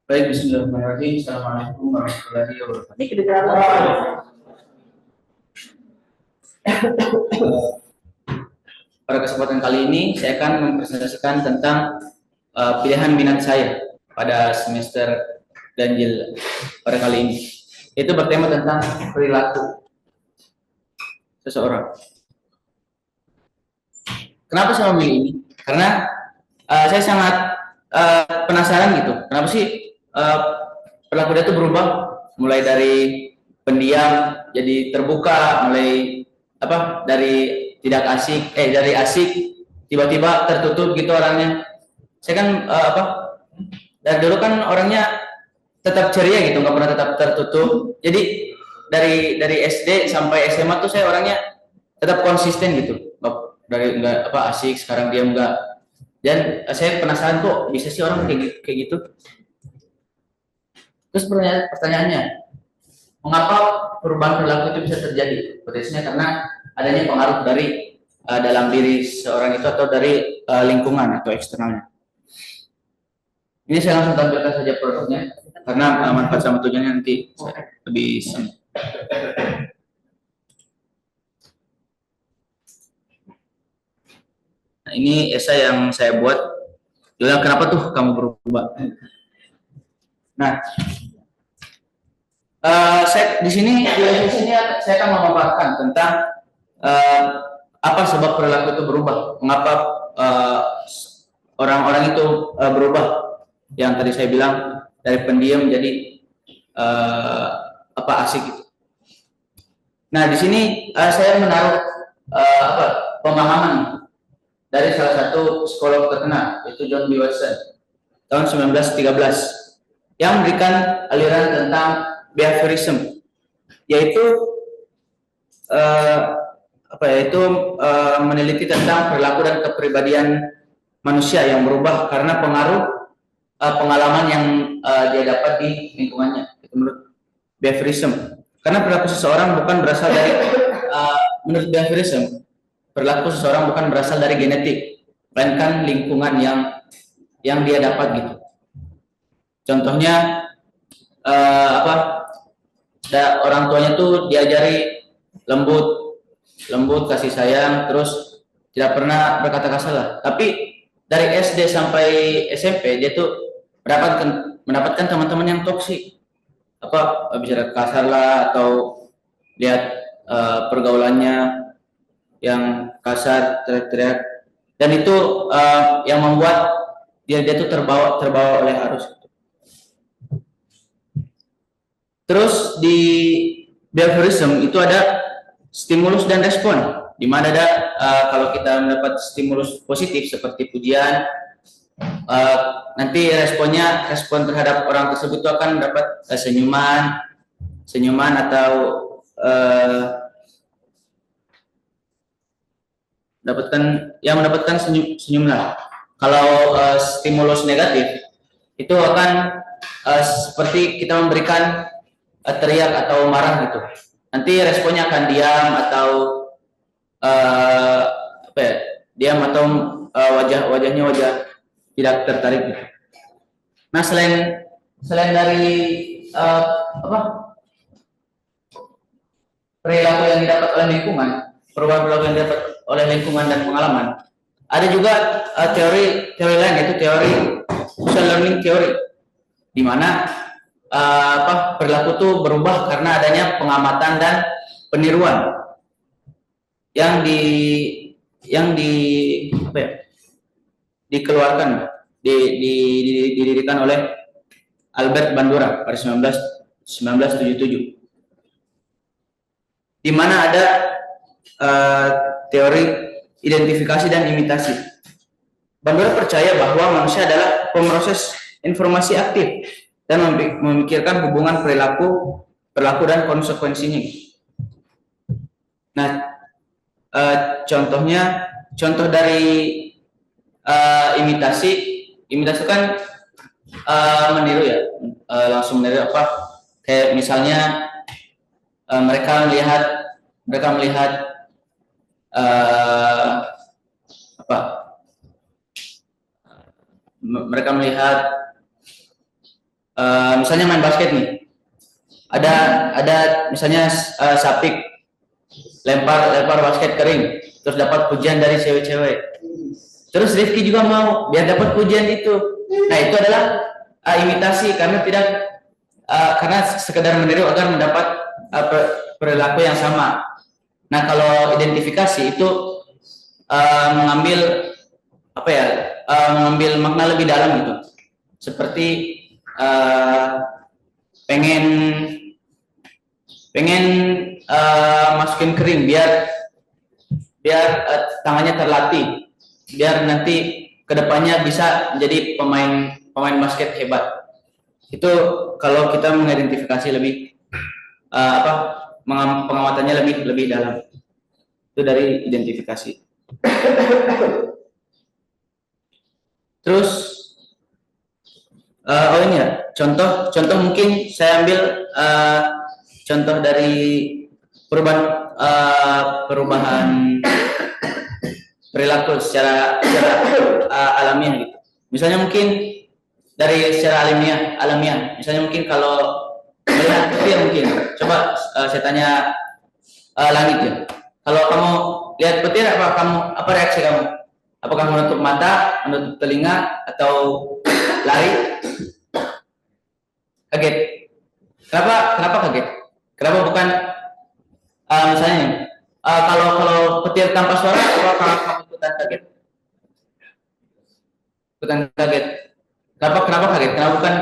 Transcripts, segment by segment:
Baik, bismillahirrahmanirrahim. Assalamualaikum warahmatullahi wabarakatuh. Ini kedengaran. Pada kesempatan kali ini, saya akan mempresentasikan tentang pilihan minat saya pada semester ganjil pada kali ini. Itu bertema tentang perilaku seseorang. Kenapa saya memilih ini? Karena saya sangat penasaran gitu. Kenapa sih perilaku dia itu berubah, mulai dari pendiam jadi terbuka, mulai dari tidak asik, dari asik tiba-tiba tertutup gitu orangnya. Saya kan dari dulu kan orangnya tetap ceria gitu, nggak pernah tetap tertutup. Jadi dari SD sampai SMA tuh saya orangnya tetap konsisten gitu, dari nggak asik sekarang diam nggak. Dan saya penasaran kok bisa sih orang kayak gitu. Terus pertanyaannya, mengapa perubahan perilaku itu bisa terjadi? Potensinya karena adanya pengaruh dari dalam diri seorang itu atau dari lingkungan atau eksternalnya. Ini saya langsung tampilkan saja produknya karena manfaat sama tujuannya nanti lebih singkat. Nah, ini esai yang saya buat. Bilang kenapa tuh kamu berubah? Nah, saya di sini saya akan memaparkan tentang apa sebab perilaku itu berubah, mengapa orang-orang itu berubah. Yang tadi saya bilang dari pendiam menjadi asik gitu. Nah, di sini saya menaruh pemahaman dari salah satu psikolog terkenal, yaitu John B. Watson tahun 1913, yang memberikan aliran tentang behaviorism, yaitu meneliti tentang perilaku dan kepribadian manusia yang berubah karena pengaruh pengalaman yang dia dapat di lingkungannya. Itu menurut behaviorism. Karena perilaku seseorang bukan berasal dari menurut behaviorism, perilaku seseorang bukan berasal dari genetik, melainkan lingkungan yang dia dapat gitu. Contohnya orang tuanya tuh diajari lembut, kasih sayang, terus tidak pernah berkata kasar. Tapi dari SD sampai SMP dia tuh mendapatkan teman-teman yang toksik, bicara kasar lah, atau lihat pergaulannya yang kasar, teriak-teriak, dan itu yang membuat dia tuh terbawa oleh arus. Terus di behaviorism itu ada stimulus dan respon, di mana ada kalau kita mendapat stimulus positif seperti pujian, nanti respon terhadap orang tersebut itu akan dapat senyuman atau mendapatkan senyum lah. Kalau stimulus negatif itu akan seperti kita memberikan teriak atau marah gitu. Nanti responnya akan diam atau wajahnya wajah tidak tertarik gitu. Nah, selain dari perilaku yang didapat oleh lingkungan, perubahan perilaku yang didapat oleh lingkungan dan pengalaman, ada juga teori lain, yaitu teori social learning theory, di mana perilaku itu berubah karena adanya pengamatan dan peniruan didirikan oleh Albert Bandura pada 1977, di mana ada teori identifikasi dan imitasi. Bandura percaya bahwa manusia adalah pemroses informasi aktif dan memikirkan hubungan perilaku dan konsekuensinya. Nah, contoh dari imitasi kan meniru ya, langsung meniru kayak misalnya mereka melihat misalnya main basket nih, ada misalnya Sapik lempar basket kering, terus dapat pujian dari cewek-cewek. Terus Rifki juga mau biar dapat pujian itu. Nah itu adalah imitasi karena karena sekedar meniru agar mendapat perilaku yang sama. Nah kalau identifikasi itu mengambil mengambil makna lebih dalam gitu. Seperti pengen masukin kering biar tangannya terlatih, biar nanti kedepannya bisa menjadi pemain basket hebat. Itu kalau kita mengidentifikasi lebih pengamatannya lebih dalam. Itu dari identifikasi. Terus ini ya, contoh mungkin saya ambil contoh dari perubahan perilaku secara alamiah gitu. Misalnya mungkin dari secara alamiah. Misalnya mungkin kalau melihat petir mungkin. Coba saya tanya Langit ya. Kalau kamu lihat petir apa reaksi kamu? Apakah menutup mata, menutup telinga, atau lari? Kaget. Kenapa kaget? Kenapa bukan misalnya kalau petir tanpa suara, apakah kamu ikutan kaget? Ikutan kaget. Kenapa kaget? Kenapa bukan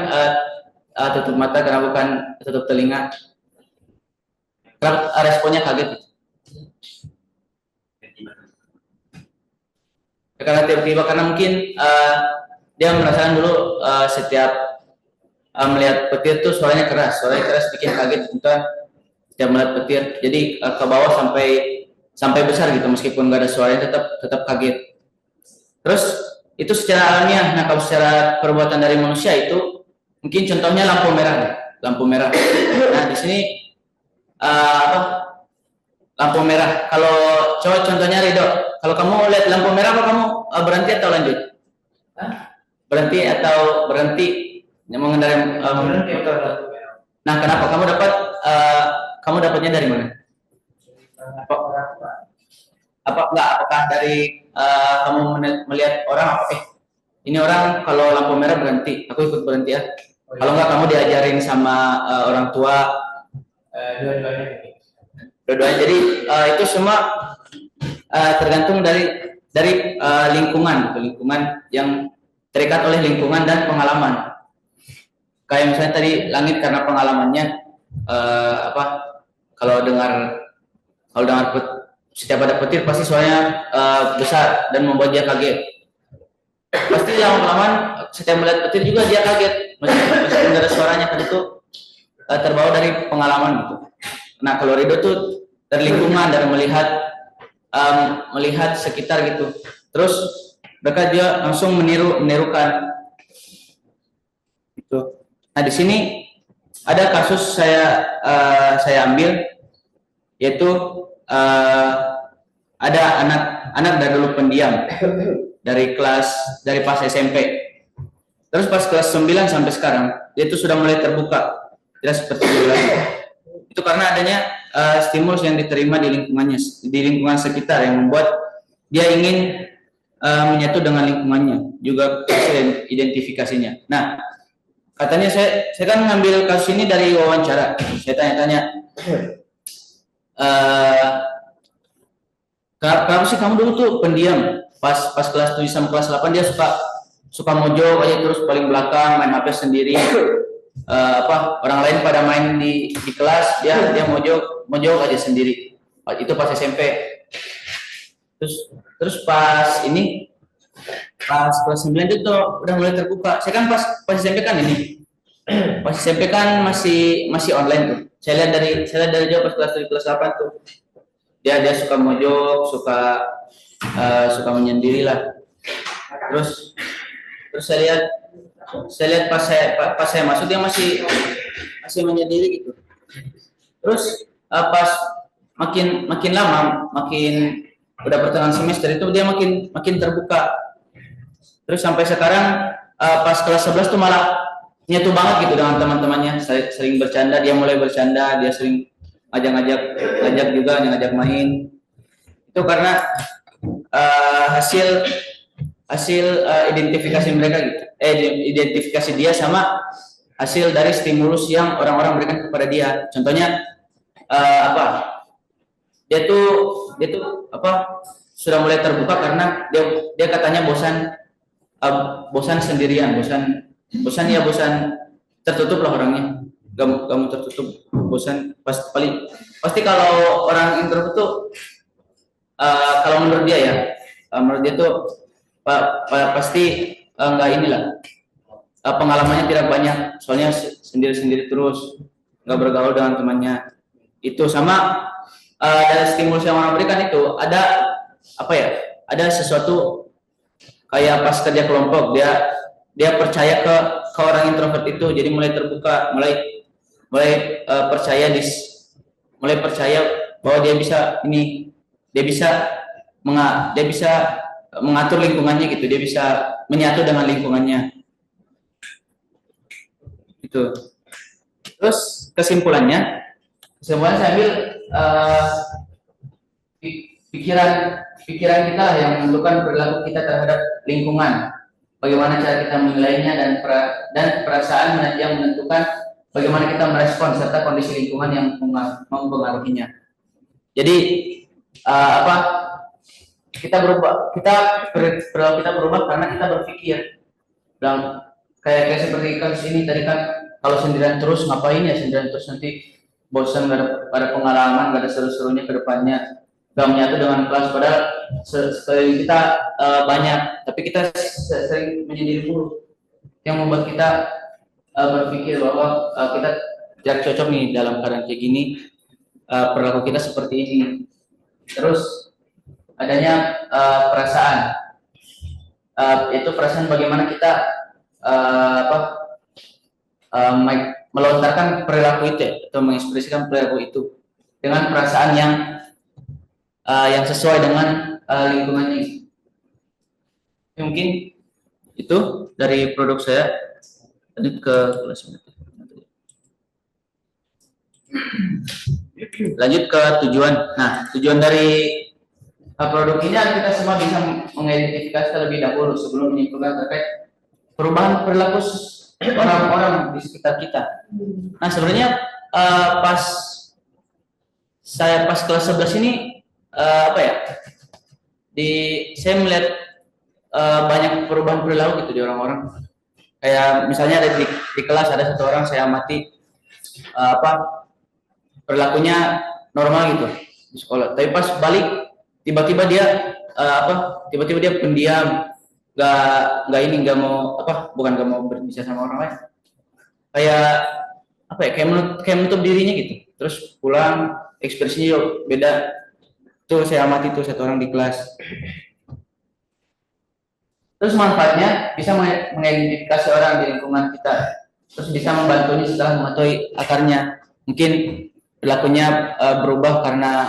tutup mata? Kenapa bukan tutup telinga? Kenapa responnya kaget? Karena tiba-tiba, karena mungkin dia merasakan dulu setiap melihat petir tuh suaranya keras bikin kaget bukan setiap melihat petir, jadi ke bawah sampai besar gitu, meskipun nggak ada suaranya tetap kaget. Terus itu secara alamiah. Nah kalau secara perbuatan dari manusia itu mungkin contohnya lampu merah. Nah di sini lampu merah. Kalau contohnya Ridho, kalau kamu lihat lampu merah, apa kamu berhenti atau lanjut? Berhenti mengendarai berhenti atau lampu merah. Nah kenapa kamu dapatnya dari mana? Apakah dari kamu melihat orang ini orang kalau lampu merah berhenti, aku ikut berhenti ya. Kalau enggak kamu diajarin sama orang tua, dua-duanya. Jadi itu semua tergantung dari lingkungan yang terikat oleh lingkungan dan pengalaman. Kayak misalnya tadi Langit karena pengalamannya kalau dengar setiap ada petir pasti suaranya besar dan membuat dia kaget. Pasti lama-lama setiap melihat petir juga dia kaget, meskipun ada suaranya, kan itu terbawa dari pengalaman gitu. Nah kalau Ridho tuh dari lingkungan, dari melihat sekitar gitu. Terus mereka dia langsung menirukan gitu. Nah di sini ada kasus saya ambil, yaitu ada anak dari dulu pendiam dari pas SMP. Terus pas kelas 9 sampai sekarang dia itu sudah mulai terbuka, tidak seperti dulu lagi. Itu karena adanya stimulus yang diterima di lingkungan sekitar yang membuat dia ingin menyatu dengan lingkungannya, juga hasil identifikasinya. Nah, katanya saya kan ngambil kasus ini dari wawancara. Saya tanya-tanya, kenapa sih kamu dulu tuh pendiam? Pas kelas 7 sama kelas 8 dia suka mojok aja terus paling belakang, main HP sendiri. Orang lain pada main di kelas, dia mojok aja sendiri. Itu pas SMP. Terus pas kelas 9 itu udah mulai terbuka. Saya kan pas SMP kan pas SMP kan masih online tuh. Saya lihat dari jauh pas kelas 8 tuh. Dia suka mojok, suka menyendiri lah. Terus saya lihat pas saya masuk dia masih menyendiri gitu. Terus pas makin lama, udah pertengahan semester itu dia makin terbuka. Terus sampai sekarang pas kelas 11 tuh malah nyatu banget gitu dengan teman-temannya, sering bercanda, dia mulai bercanda, dia sering ngajak juga, ngajak main. Itu karena hasil hasil identifikasi mereka gitu, identifikasi dia sama hasil dari stimulus yang orang-orang berikan kepada dia. Contohnya apa? Dia tuh apa? Sudah mulai terbuka karena dia katanya bosan sendirian, bosan tertutup lah orangnya, kamu tertutup, bosan pasti kalau orang introvert tuh kalau menurut dia ya, menurut dia tuh pasti nggak inilah, pengalamannya tidak banyak, soalnya sendiri-sendiri terus, nggak bergaul dengan temannya. Itu sama dari stimulus yang orang berikan itu ada apa ya? Ada sesuatu kayak pas kerja kelompok, dia percaya ke orang introvert itu, jadi mulai terbuka, mulai mulai percaya mulai percaya bahwa dia bisa dia bisa mengatur lingkungannya gitu, dia bisa menyatu dengan lingkungannya itu. Terus kesimpulannya saya ambil pikiran kita lah yang menentukan perilaku kita terhadap lingkungan. Bagaimana cara kita menilainya dan perasaan yang menentukan bagaimana kita merespon serta kondisi lingkungan yang mempengaruhinya. Jadi apa? Perilaku kita berubah karena kita berpikir. Dan kayak seperti kasus ini tadi kan, kalau sendirian terus ngapain ya, sendirian terus nanti bosan, gak ada pengalaman, gak ada seru-serunya ke depannya, gak menyatu dengan kelas, padahal sekeliling kita banyak, tapi kita sering menyendiri mulu, yang membuat kita berpikir bahwa kita tidak cocok nih dalam keadaan kayak gini, perilaku kita seperti ini. Terus adanya perasaan, itu perasaan bagaimana kita melontarkan perilaku itu ya, atau mengekspresikan perilaku itu dengan perasaan yang sesuai dengan lingkungannya. Mungkin itu dari produk saya. Lanjut ke kelas. Lanjut ke tujuan. Nah, tujuan dari produk ini kita semua bisa mengidentifikasi terlebih dahulu sebelum menyimpulkan terkait perubahan perilaku orang-orang di sekitar kita. Nah, sebenarnya pas kelas 11 ini apa ya? Saya melihat banyak perubahan perilaku gitu di orang-orang. Kayak misalnya ada di kelas ada satu orang saya amati perilakunya normal gitu di sekolah. Tapi pas balik tiba-tiba dia tiba-tiba dia pendiam, nggak mau bukan nggak mau berbicara sama orang lain, kayak menutup dirinya gitu. Terus pulang ekspresinya juga beda. Itu saya amati tuh satu orang di kelas. Terus manfaatnya bisa mengidentifikasi orang di lingkungan kita, terus bisa membantunya setelah mematuhi akarnya. Mungkin perilakunya berubah karena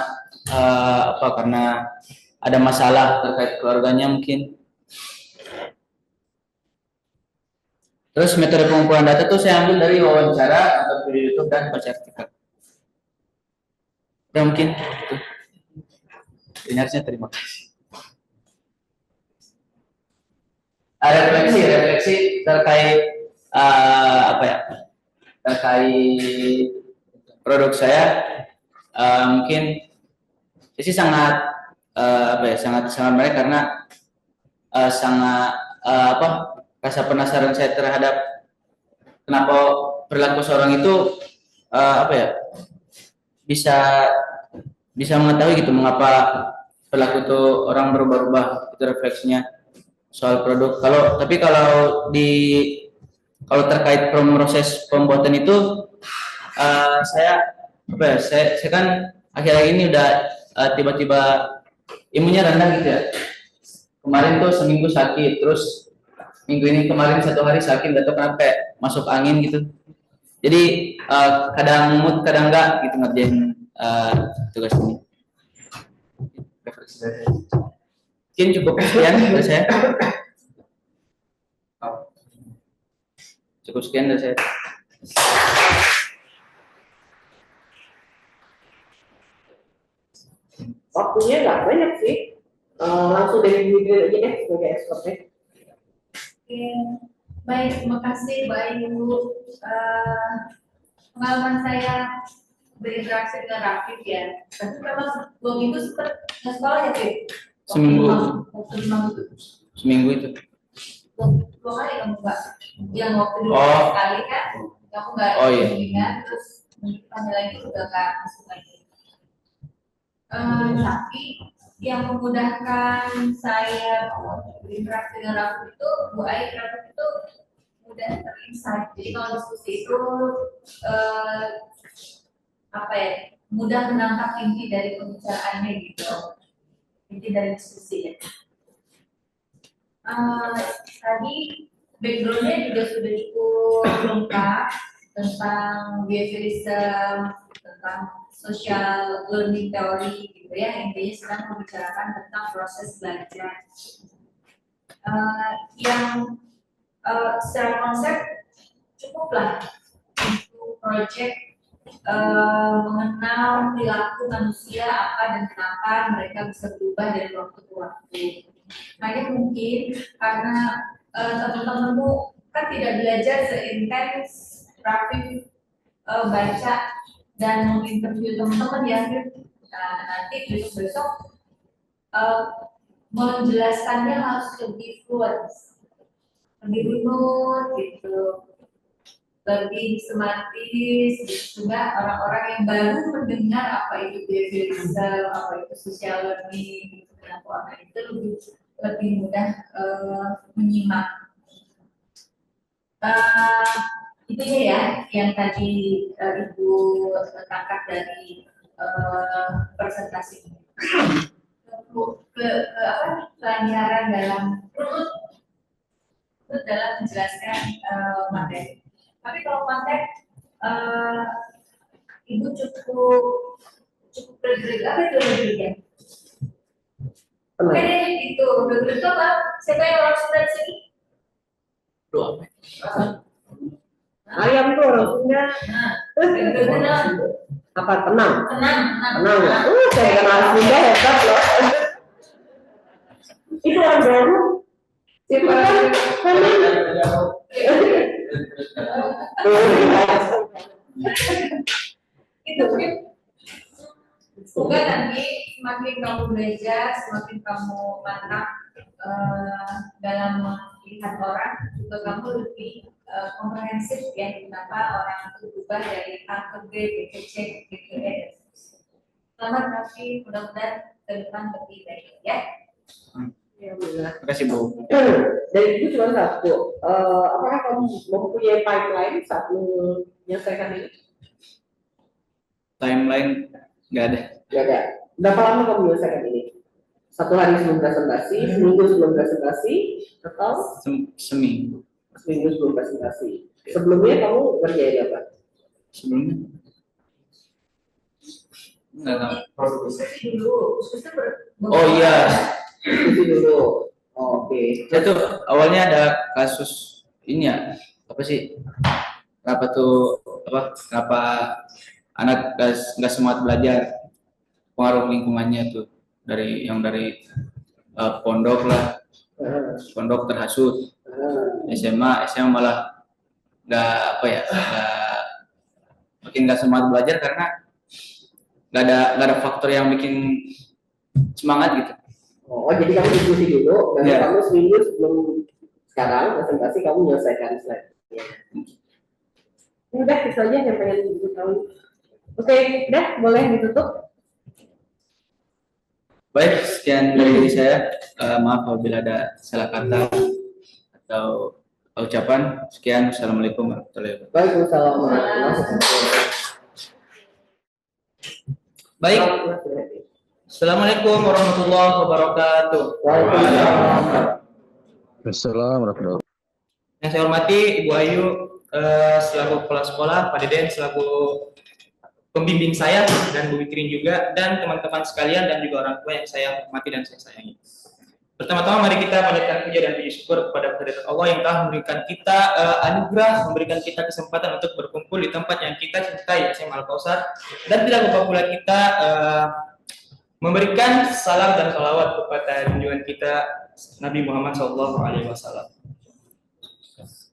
karena ada masalah terkait keluarganya mungkin. Terus metode pengumpulan data itu saya ambil dari wawancara atau video YouTube dan baca artikel. Ya mungkin itu. Dengarnya terima kasih. Refleksi terkait terkait produk saya, mungkin sih sangat sangat menarik karena sangat rasa penasaran saya terhadap kenapa perilaku seorang itu bisa mengetahui gitu mengapa perilaku itu orang berubah-ubah. Itu refleksinya soal produk. Kalau terkait proses pembuatan itu saya kan akhir-akhir ini udah tiba-tiba imunnya rendah gitu ya. Kemarin tuh seminggu sakit, terus minggu ini kemarin 1 hari sakit, gak tau kenapa masuk angin gitu. Jadi kadang mood kadang enggak gitu ngerjain tugas ini. Mungkin cukup sekian dari saya. Cukup sekian dari saya. Waktunya nggak banyak sih. Langsung dari Bibir aja deh sebagai expertnya. Oke, baik, terima kasih Mbak Ayu. Pengalaman saya berinteraksi dengan Rafif ya. Tapi memang 2 minggu sempat nggak sekolah ya, Fif? Seminggu. Waktu 5 minggu. Seminggu itu. 2 kali kamu Mbak. Yang waktu dulu sekali kan, kamu nggak bimbingan, terus minggu lagi udah nggak masuk lagi. Tapi yang memudahkan saya berinteraksi dengan Rafif itu, Bu Ayu, Rafif itu mudah terinsight. Jadi kalau diskusi itu mudah menangkap inti dari pembicaraannya gitu, inti dari diskusi ya. Tadi backgroundnya juga sudah cukup lengkap tentang behaviorism, tentang social learning theory gitu ya, intinya sedang membicarakan tentang proses belajar. Yang secara konsep cukuplah untuk project mengenal perilaku manusia apa dan kenapa mereka bisa berubah dari waktu ke waktu. Makanya mungkin karena teman-temanmu kan tidak belajar seintens Rafif baca dan menginterview teman-teman ya, nanti besok menjelaskannya harus lebih fluent, lebih runut gitu, lebih sistematis, sehingga orang-orang yang baru mendengar apa itu behaviorism, apa itu social learning, apa itu lebih mudah menyimak. Itu ya yang tadi Ibu tangkap dari presentasi ini. Pelajaran dalam dalam menjelaskan materi. Tapi kalau konteks Ibu cukup bergerak apa itu bergerak? Oke itu bergerak itu apa? Siapa yang orang Sunda di sini? Doa. Ayam tuh orang Sunda. Tenang. Apa tenang? Tenang. Ya. Saya kenal Sunda hebat loh. Itu orang baru. Siapa? Itu mungkin semoga nanti semakin kamu belajar, semakin kamu mantap dalam melihat orang, juga kamu lebih komprehensif ya kenapa orang itu berubah dari A ke B, B ke C, B ke E. Selamat nanti mudah-mudahan ke depan lebih baik ya. Terima kasih Bu. Dari itu cuma satu. Apakah kamu mempunyai pipeline saat menyelesaikan ini? Timeline nggak ada. Nggak ada. Berapa lama kamu menyelesaikan ini? 1 hari sebelum presentasi, seminggu sebelum presentasi, atau seminggu. Seminggu sebelum presentasi. Sebelumnya kamu ngerjain apa? Sebelumnya? Nggak tahu. Oh iya. Dulu. Oke. Saya tuh awalnya ada kasus ini ya, apa sih? Kenapa anak nggak semangat belajar? Pengaruh lingkungannya tuh dari pondok lah, pondok terhasut. SMA malah nggak makin nggak semangat belajar karena nggak ada faktor yang bikin semangat gitu. Oh, jadi kamu diskusi dulu, dan kamu seminggu sebelum sekarang presentasi kamu menyelesaikan slide. Udah, itu aja yang pengen Ibu tahu. Oke, udah boleh ditutup. Baik, sekian dari diri saya. Maaf apabila ada salah kata atau ucapan. Sekian, assalamualaikum warahmatullahi wabarakatuh. Waalaikumsalam warahmatullahi wabarakatuh. Baik. Assalamualaikum warahmatullahi wabarakatuh. Assalamualaikum warahmatullahi wabarakatuh. Yang saya hormati Ibu Ayu selaku kepala sekolah, Pak Deden selaku pembimbing saya, dan Bu Wikrin juga, dan teman-teman sekalian dan juga orang tua yang saya hormati dan saya sayangi. Pertama-tama mari kita panjatkan puja dan puji syukur kepada kehadirat Allah yang telah memberikan kita anugerah, memberikan kita kesempatan untuk berkumpul di tempat yang kita cintai, SMA Al-Kausar, dan tidak lupa pula kita memberikan salam dan salawat kepada junjungan kita Nabi Muhammad SAW.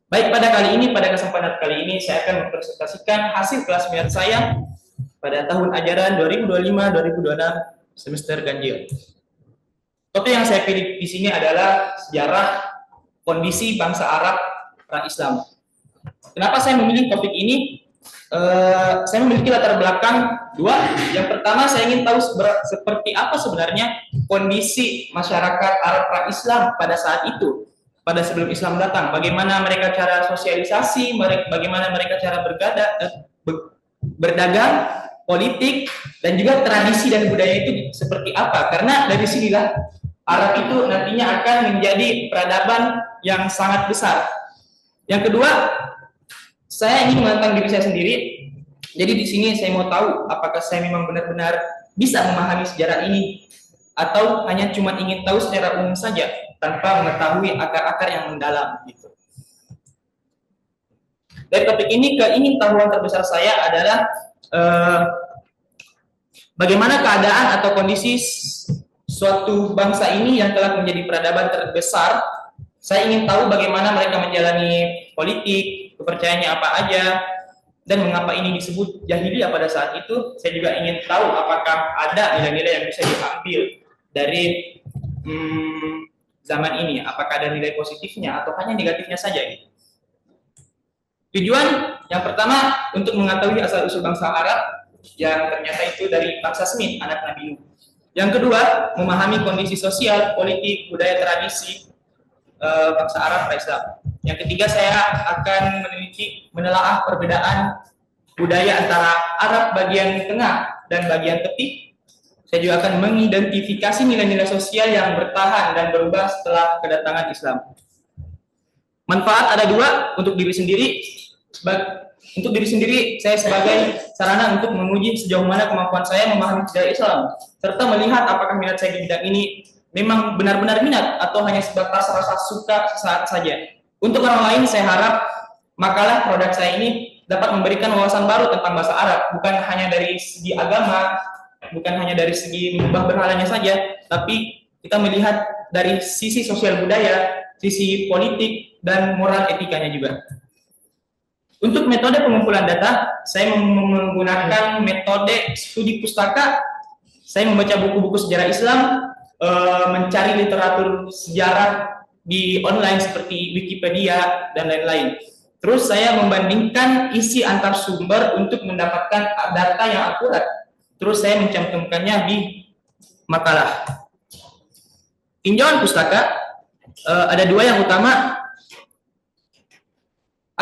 Baik, pada kesempatan kali ini saya akan mempresentasikan hasil kelas minat saya pada tahun ajaran 2025-2026 semester ganjil. Topik yang saya pilih di sini adalah sejarah kondisi bangsa Arab pra-Islam. Kenapa saya memilih topik ini? Saya memiliki latar belakang dua. Yang pertama, saya ingin tahu seperti apa sebenarnya kondisi masyarakat Arab pra-Islam pada saat itu, pada sebelum Islam datang. Bagaimana mereka cara sosialisasi, bagaimana mereka cara berdagang, politik, dan juga tradisi dan budaya itu seperti apa. Karena dari sinilah Arab itu nantinya akan menjadi peradaban yang sangat besar. Yang kedua, saya ingin menantang diri saya sendiri. Jadi di sini saya mau tahu apakah saya memang benar-benar bisa memahami sejarah ini atau hanya cuma ingin tahu secara umum saja tanpa mengetahui akar-akar yang mendalam gitu. Dari topik ini, keingintahuan terbesar saya adalah bagaimana keadaan atau kondisi suatu bangsa ini yang telah menjadi peradaban terbesar. Saya ingin tahu bagaimana mereka menjalani politik, kepercayaannya apa aja, dan mengapa ini disebut jahiliyah pada saat itu. Saya juga ingin tahu apakah ada nilai-nilai yang bisa diambil dari zaman ini, apakah ada nilai positifnya atau hanya negatifnya saja gitu. Tujuan yang pertama untuk mengetahui asal-usul bangsa Arab yang ternyata itu dari bangsa Semit, anak Nabi Nuh. Yang kedua, memahami kondisi sosial, politik, budaya, tradisi bangsa Arab pra-Islam. Yang ketiga, saya akan menelaah perbedaan budaya antara Arab bagian tengah dan bagian tepi. Saya juga akan mengidentifikasi nilai-nilai sosial yang bertahan dan berubah setelah kedatangan Islam. Manfaat ada dua untuk diri sendiri. Untuk diri sendiri, saya sebagai sarana untuk menguji sejauh mana kemampuan saya memahami sejarah Islam, serta melihat apakah minat saya di bidang ini memang benar-benar minat atau hanya sebatas rasa suka sesaat saja. Untuk orang lain, saya harap makalah produk saya ini dapat memberikan wawasan baru tentang bahasa Arab, bukan hanya dari segi agama, bukan hanya dari segi menyembah berhalanya saja, tapi kita melihat dari sisi sosial budaya, sisi politik, dan moral etikanya juga. Untuk metode pengumpulan data, saya menggunakan metode studi pustaka. Saya membaca buku-buku sejarah Islam, mencari literatur sejarah di online seperti Wikipedia dan lain-lain. Terus saya membandingkan isi antar sumber untuk mendapatkan data yang akurat. Terus saya mencantumkannya di makalah. Tinjauan pustaka ada dua yang utama.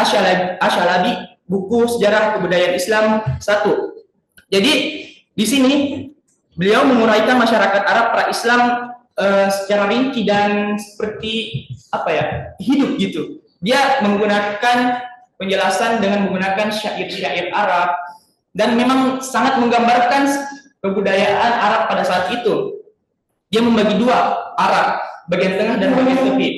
Asyalabi, buku sejarah kebudayaan Islam 1. Jadi di sini beliau menguraikan masyarakat Arab pra-Islam secara rinci dan seperti hidup gitu. Dia menggunakan penjelasan dengan menggunakan syair-syair Arab dan memang sangat menggambarkan kebudayaan Arab pada saat itu. Dia membagi dua Arab, bagian tengah dan bagian tepi.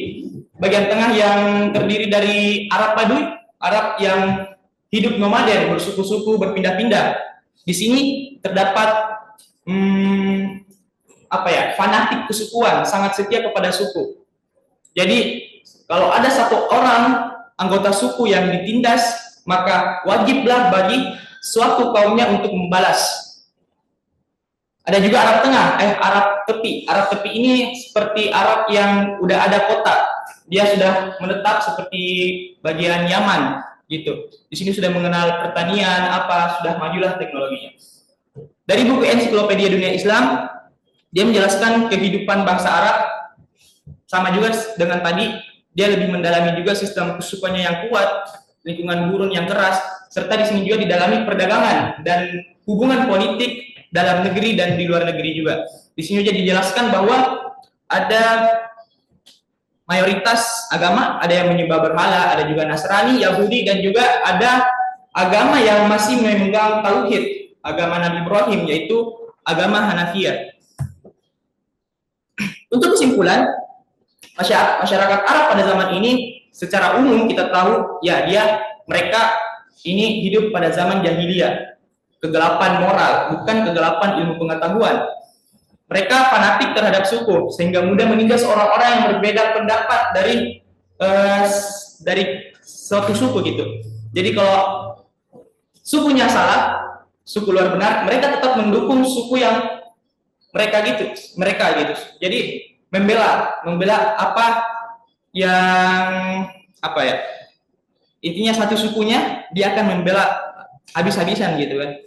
Bagian tengah yang terdiri dari Arab Baduy, Arab yang hidup nomaden, bersuku-suku, berpindah-pindah. Di sini terdapat fanatik kesukuan, sangat setia kepada suku. Jadi kalau ada satu orang anggota suku yang ditindas, maka wajiblah bagi suatu kaumnya untuk membalas. Ada juga Arab Tengah, Arab Tepi. Arab Tepi ini seperti Arab yang udah ada kota. Dia sudah menetap seperti bagian Yaman gitu. Di sini sudah mengenal pertanian, sudah majulah teknologinya. Dari buku Ensiklopedia Dunia Islam, dia menjelaskan kehidupan bangsa Arab sama juga dengan tadi. Dia lebih mendalami juga sistem kesukuannya yang kuat, lingkungan gurun yang keras, serta di sini juga didalami perdagangan dan hubungan politik dalam negeri dan di luar negeri juga. Di sini juga dijelaskan bahwa ada mayoritas agama, ada yang menyembah berhala, ada juga Nasrani, Yahudi, dan juga ada agama yang masih memegang tauhid, agama Nabi Ibrahim, yaitu agama Hanafiyah. Untuk kesimpulan, masyarakat Arab pada zaman ini secara umum kita tahu ya mereka ini hidup pada zaman jahiliyah, kegelapan moral, bukan kegelapan ilmu pengetahuan. Mereka fanatik terhadap suku sehingga mudah menindas orang-orang yang berbeda pendapat dari suatu suku gitu. Jadi kalau sukunya salah, suku luar benar, mereka tetap mendukung suku yang mereka gitu. Jadi membela apa yang intinya satu sukunya dia akan membela habis-habisan gitu kan.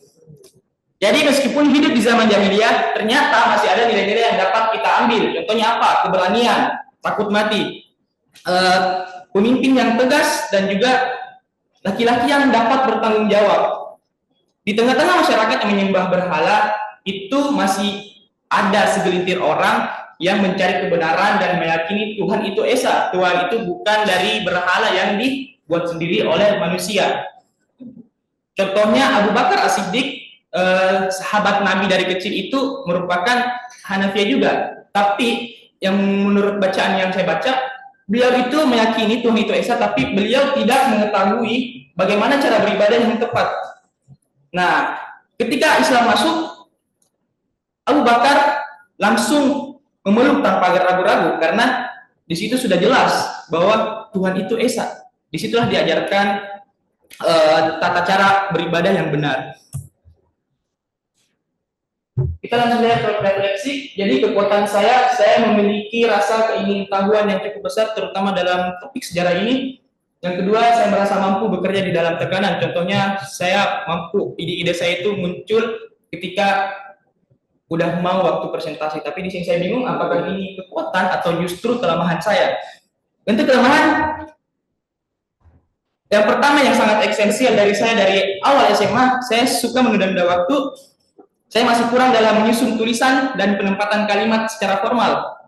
Jadi meskipun hidup di zaman jahiliyah, ternyata masih ada nilai-nilai yang dapat kita ambil. Contohnya apa? Keberanian, takut mati, pemimpin yang tegas, dan juga laki-laki yang dapat bertanggung jawab. Di tengah-tengah masyarakat yang menyembah berhala, itu masih ada segelintir orang yang mencari kebenaran dan meyakini Tuhan itu esa. Tuhan itu bukan dari berhala yang dibuat sendiri oleh manusia. Contohnya Abu Bakar As-Siddiq, sahabat Nabi dari kecil itu merupakan Hanafiyah juga. Tapi yang menurut bacaan yang saya baca, beliau itu meyakini Tuhan itu esa, tapi beliau tidak mengetahui bagaimana cara beribadah yang tepat. Nah, ketika Islam masuk, Abu Bakar langsung memeluk tanpa ragu-ragu karena di situ sudah jelas bahwa Tuhan itu esa. Disitulah diajarkan tata cara beribadah yang benar. Kita langsung lihat refleksi. Jadi kekuatan saya memiliki rasa keingintahuan yang cukup besar, terutama dalam topik sejarah ini. Yang kedua, saya merasa mampu bekerja di dalam tekanan. Contohnya, saya mampu, ide-ide saya itu muncul ketika udah mau waktu presentasi. Tapi di sini saya bingung, apakah ini kekuatan atau justru kelemahan saya. Untuk kelemahan, yang pertama yang sangat esensial dari saya dari awal SMA, saya suka menunda-nunda waktu. Saya masih kurang dalam menyusun tulisan dan penempatan kalimat secara formal.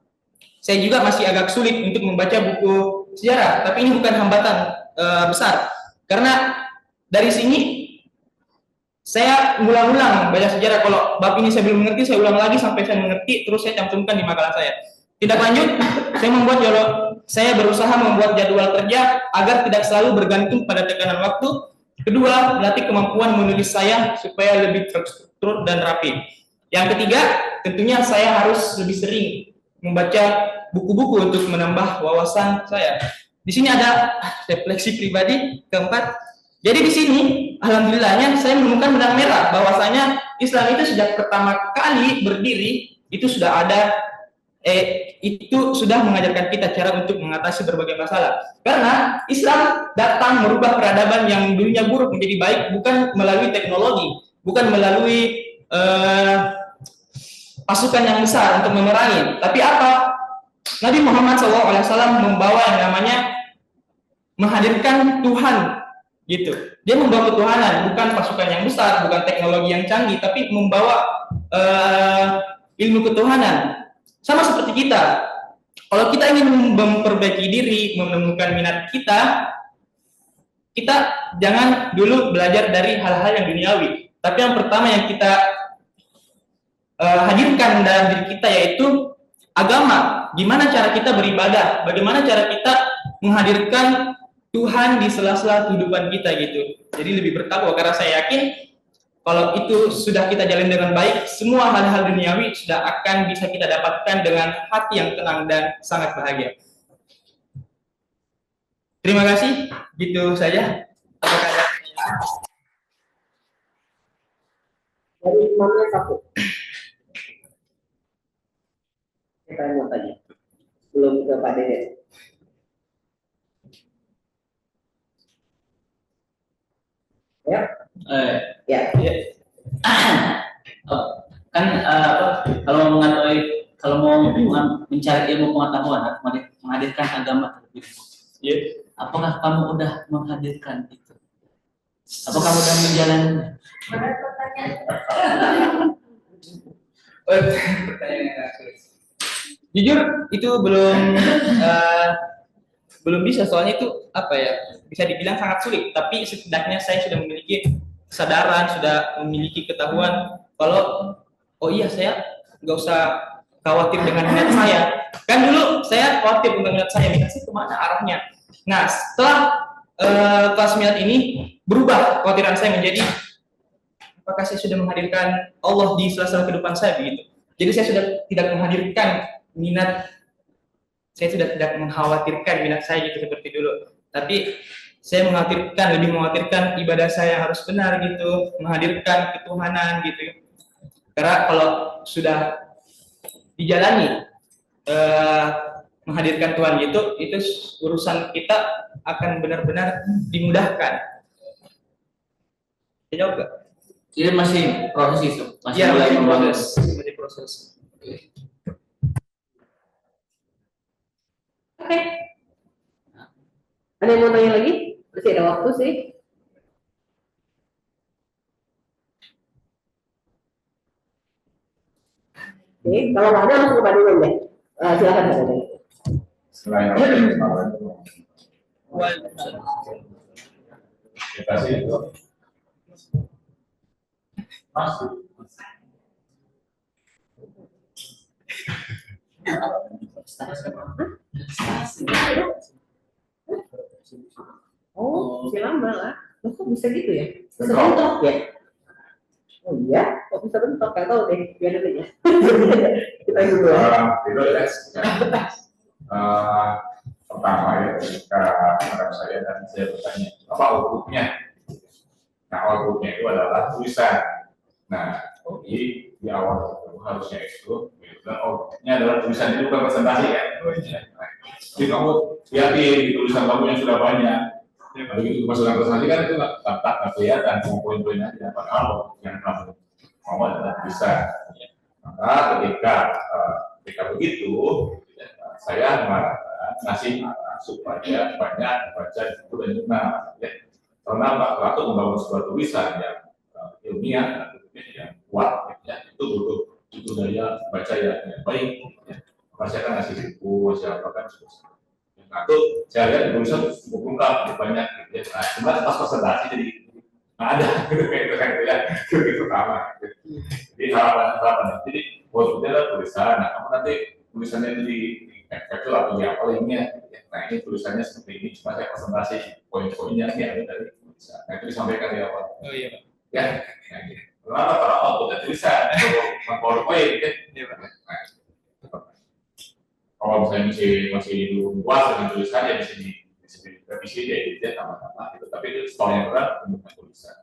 Saya juga masih agak sulit untuk membaca buku sejarah, tapi ini bukan hambatan besar. Karena dari sini saya ngulang-ulang baca sejarah. Kalau bab ini saya belum mengerti, saya ulang lagi sampai saya mengerti, terus saya cantumkan di makalah saya. Tidak lanjut, saya berusaha membuat jadwal kerja agar tidak selalu bergantung pada tekanan waktu. Kedua, melatih kemampuan menulis saya supaya lebih terstruktur dan rapi. Yang ketiga, tentunya saya harus lebih sering membaca buku-buku untuk menambah wawasan saya. Di sini ada refleksi pribadi. Keempat, jadi di sini alhamdulillahnya saya menemukan benang merah bahwasanya Islam itu sejak pertama kali berdiri itu sudah ada itu sudah mengajarkan kita cara untuk mengatasi berbagai masalah. Karena Islam datang merubah peradaban yang dulunya buruk menjadi baik bukan melalui teknologi, bukan melalui pasukan yang besar untuk memerangi. Tapi apa? Nabi Muhammad SAW membawa yang namanya menghadirkan Tuhan, gitu. Dia membawa ketuhanan, bukan pasukan yang besar, bukan teknologi yang canggih, tapi membawa ilmu ketuhanan. Sama seperti kita, kalau kita ingin memperbaiki diri, menemukan minat kita jangan dulu belajar dari hal-hal yang duniawi. Tapi yang pertama yang kita hadirkan dalam diri kita yaitu agama. Gimana cara kita beribadah? Bagaimana cara kita menghadirkan Tuhan di sela-sela kehidupan kita gitu. Jadi lebih bertakwa karena saya yakin kalau itu sudah kita jalin dengan baik, semua hal-hal duniawi sudah akan bisa kita dapatkan dengan hati yang tenang dan sangat bahagia. Terima kasih, gitu saja. Apakah ada dari imamnya satu. Kita mau tanya, belum ke Pak Dede. Ya. Ya. Kan kalau mau mencari ilmu pengetahuan harus menghadirkan agama terlebih dahulu. Apakah kamu udah menghadirkan itu? Apakah kamu udah menjalani? Benar pertanyaan. pertanyaan jujur itu belum bisa, soalnya itu bisa dibilang sangat sulit, tapi setidaknya saya sudah memiliki kesadaran, sudah memiliki ketahuan kalau oh iya saya nggak usah khawatir dengan minat saya. Kan dulu saya khawatir tentang minat saya kemana arahnya. Nah, setelah kelas minat ini berubah kekhawatiran saya menjadi apakah saya sudah menghadirkan Allah di sela-sela kehidupan saya begitu. Jadi saya sudah tidak menghadirkan minat, saya sudah tidak mengkhawatirkan minat saya gitu seperti dulu. Tapi saya lebih mengkhawatirkan ibadah saya harus benar gitu, menghadirkan ketuhanan gitu. Karena kalau sudah dijalani menghadirkan Tuhan gitu, itu urusan kita akan benar-benar dimudahkan. Saya jawab gak? Ini masih proses itu, masih Ya, mulai masih proses. Oke. Ada yang mau tanya lagi? Masih ada waktu sih. Oke, kalau nggak ada langsung ke Pak Dulu deh. Silakan Pak Dulu. Kita sih itu masih. Oh, masih lama lah. Loh, kok bisa gitu ya? Bisa bentok ya? Oh iya, kok bisa bentok? Gak tau deh, biar dulu ya. Kita dulu ya. Itu tes. Pertama ya, ketika saya dan saya bertanya, apa outputnya? Nah, outputnya itu adalah tulisan. Nah, di awal itu harusnya itu, outputnya adalah tulisan, itu bukan presentasi ya. Jadi kamu yakin di tulisan kamu yang sudah banyak. Begitu masukkan presentasi kan itu nggak kelihatan, cuma poin-poin aja. Padahal yang kamu mau adalah tulisan. Maka ketika begitu, saya ngasih supaya banyak baca buku dan jurnal. Karena waktu membangun sebuah tulisan yang ilmiah, yang kuat, itu butuh daya baca yang baik. Saya kan ngasih buku, siapa kan susah. Nah, itu saya lihat tulisan cukup lengkap, banyak. Nah, cuma pas presentasi jadi nggak ada, itu pertama. Jadi harapan. Jadi maksudnya adalah tulisan. Nah, kamu nanti tulisannya itu di capture atau di apa linknya. Nah, ini tulisannya seperti ini. Cuma saya presentasi poin-poinnya ini ada dari tulisan. Nah, itu disampaikan di awal. Oh iya, Pak. Ya, kenapa? Karena outputnya tulisan, PowerPoint, kan? Kalau misalnya masih luas dengan tulisan ya bisa direvisi ya tambah-tambah gitu. Tapi itu setelah yang berat untuk tulisan.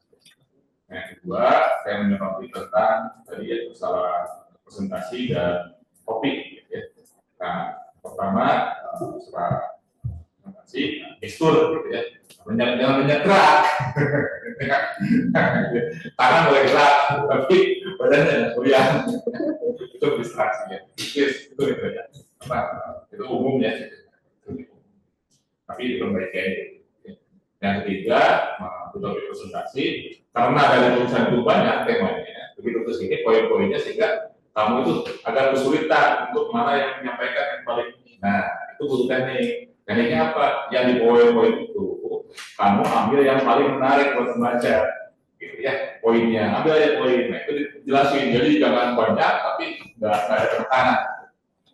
Nah, yang kedua saya menyoroti tentang tadi ya masalah presentasi dan topik. Ya. Nah, pertama setelah presentasi gestur gitu ya. Jangan menyerah. Tangan boleh gerak, tapi badan jangan goyang. Itu distraksi ya. Itu ya. Itu umum ya, tapi diperbaiki aja. Yang ketiga, untuk presentasi, karena dari tulisan itu banyak temanya, begitu sedikit poin-poinnya sehingga kamu itu agak kesulitan untuk mana yang menyampaikan yang paling. Nah, itu butuh teknik. Tekniknya apa? Yang di poin-poin itu, kamu ambil yang paling menarik buat membaca, gitu ya. Poinnya, ambil aja poin. Nah, itu dijelasin. Jadi jangan banyak, tapi nggak ada penekanan.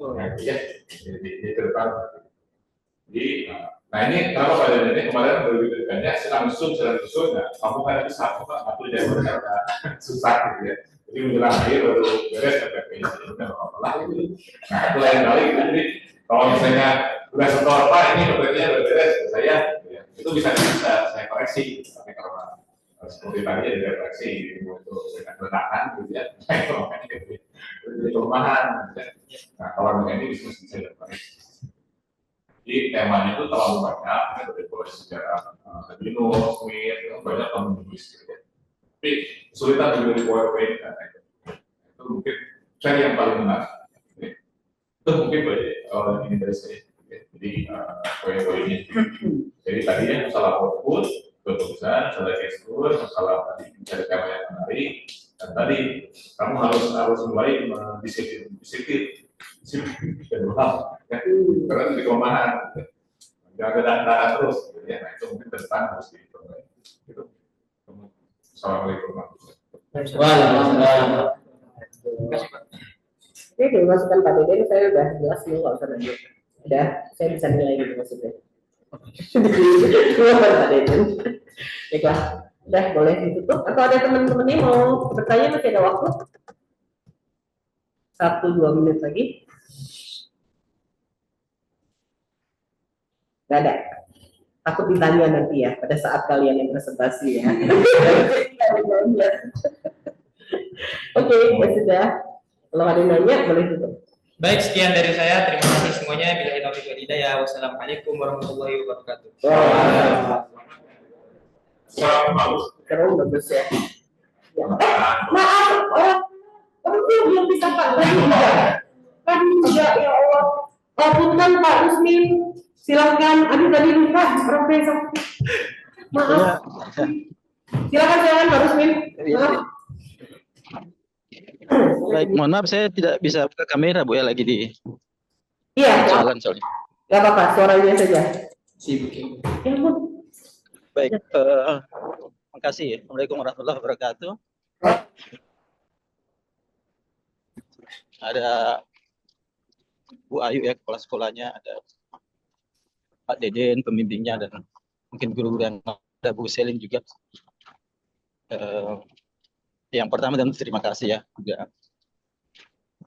Ya, di ke depan. Jadi, nah ini kenapa pada ini kemarin berbeda-bedanya sedang susun, nah kamu kan itu satu atau jadi karena susah gitu ya. Jadi menjelang akhir baru beres KPP-nya, lah itu. Nah itu lain kali gitu. Jadi kalau misalnya udah setor apa ini KPP-nya udah beres, saya ya, itu bisa saya koreksi. Tapi karena seperti tadi ada koreksi itu dengan ledakan gitu ya. Nah itu makanya jadi perumahan. Nah, kalau ini bisa dilakukan. Jadi temanya itu terlalu banyak, ada boleh sejarah Linus, Smith, banyak kamu menulis gitu ya. Tapi kesulitan juga di PowerPoint, itu mungkin cari yang paling menarik. Itu mungkin kalau ini dari saya. Jadi poin-poinnya. Jadi tadi ya masalah output, keputusan, masalah gestur, masalah tadi mencari tema yang menarik. Dan tadi kamu harus mulai disiplin karena itu di kelemahan, jangan ada terus. Ya, nah itu mungkin ke depan harus diperbaiki. Gitu. Assalamualaikum. Oke, dari masukan Pak Deden saya udah jelas nih, nggak usah lanjut. Udah, saya bisa nilai gitu maksudnya. Pak Deden. Baiklah, udah boleh ditutup. Atau ada teman-teman yang mau bertanya, masih ada waktu? 1-2 menit lagi. Nggak ada. Takut ditanya nanti ya pada saat kalian yang presentasi ya. Oke, ya sudah. Kalau ada yang nanya boleh tutup. Baik, sekian dari saya. Terima kasih semuanya. Billahi taufiq wal hidayah. Wassalamualaikum warahmatullahi wabarakatuh. Terus bagus ya. Ya. Maaf, orang belum bisa Pak. Kan enggak ya Allah. Punten Pak Rusmin. Silakan. Aduh tadi lupa Profesor. Maaf. Silakan Pak Rusmin. Maaf. Baik, mohon maaf saya tidak bisa buka kamera Bu ya, lagi di Iya, jalan soalnya. nggak apa-apa, suaranya saja. Sibuk. Ya ampun. Baik, makasih. Assalamualaikum warahmatullahi wabarakatuh. Ada Bu Ayu ya, kepala sekolahnya, ada Pak Deden pembimbingnya, dan mungkin guru-guru yang ada, Bu Selin juga. Yang pertama tentu terima kasih ya, juga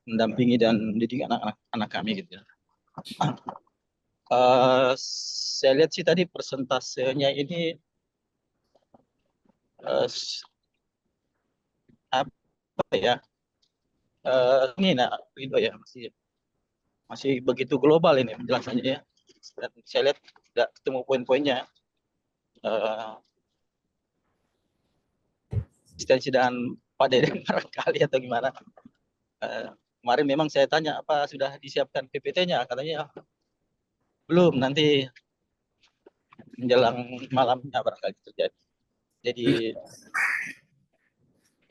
mendampingi dan mendidik anak-anak kami gitu ya. Saya lihat sih tadi persentasenya ini apa ya? Ini Ridho ya, masih begitu global ini penjelasannya ya. Dan saya lihat tidak ketemu poin-poinnya. Asistensi dan Pak Deden barangkali atau gimana. Kemarin memang saya tanya apa sudah disiapkan PPT-nya, katanya belum, nanti menjelang malamnya barangkali terjadi. Jadi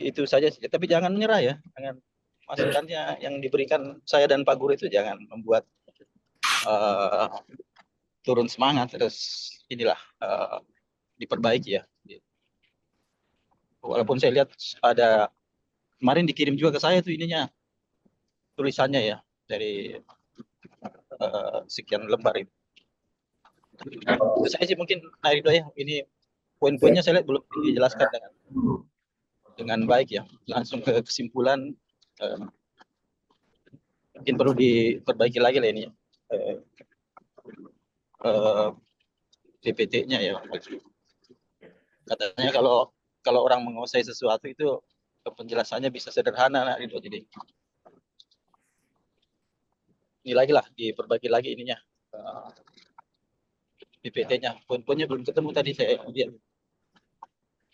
itu saja sih. Tapi jangan menyerah ya, jangan, masukannya yang diberikan saya dan Pak Guru itu jangan membuat turun semangat, terus inilah diperbaiki ya. Walaupun saya lihat ada kemarin dikirim juga ke saya tuh ininya, tulisannya ya, dari sekian lembar itu. Saya sih mungkin Ridho ya, ini poin-poinnya saya lihat belum dijelaskan dengan baik ya. Langsung ke kesimpulan, mungkin perlu diperbaiki lagi lah ini ya. PPT-nya ya. Katanya kalau orang menguasai sesuatu itu penjelasannya bisa sederhana gitu. Jadi ini lagi lah, diperbaiki lagi ininya, PPT-nya. Poin-poinnya belum ketemu tadi saya lihat.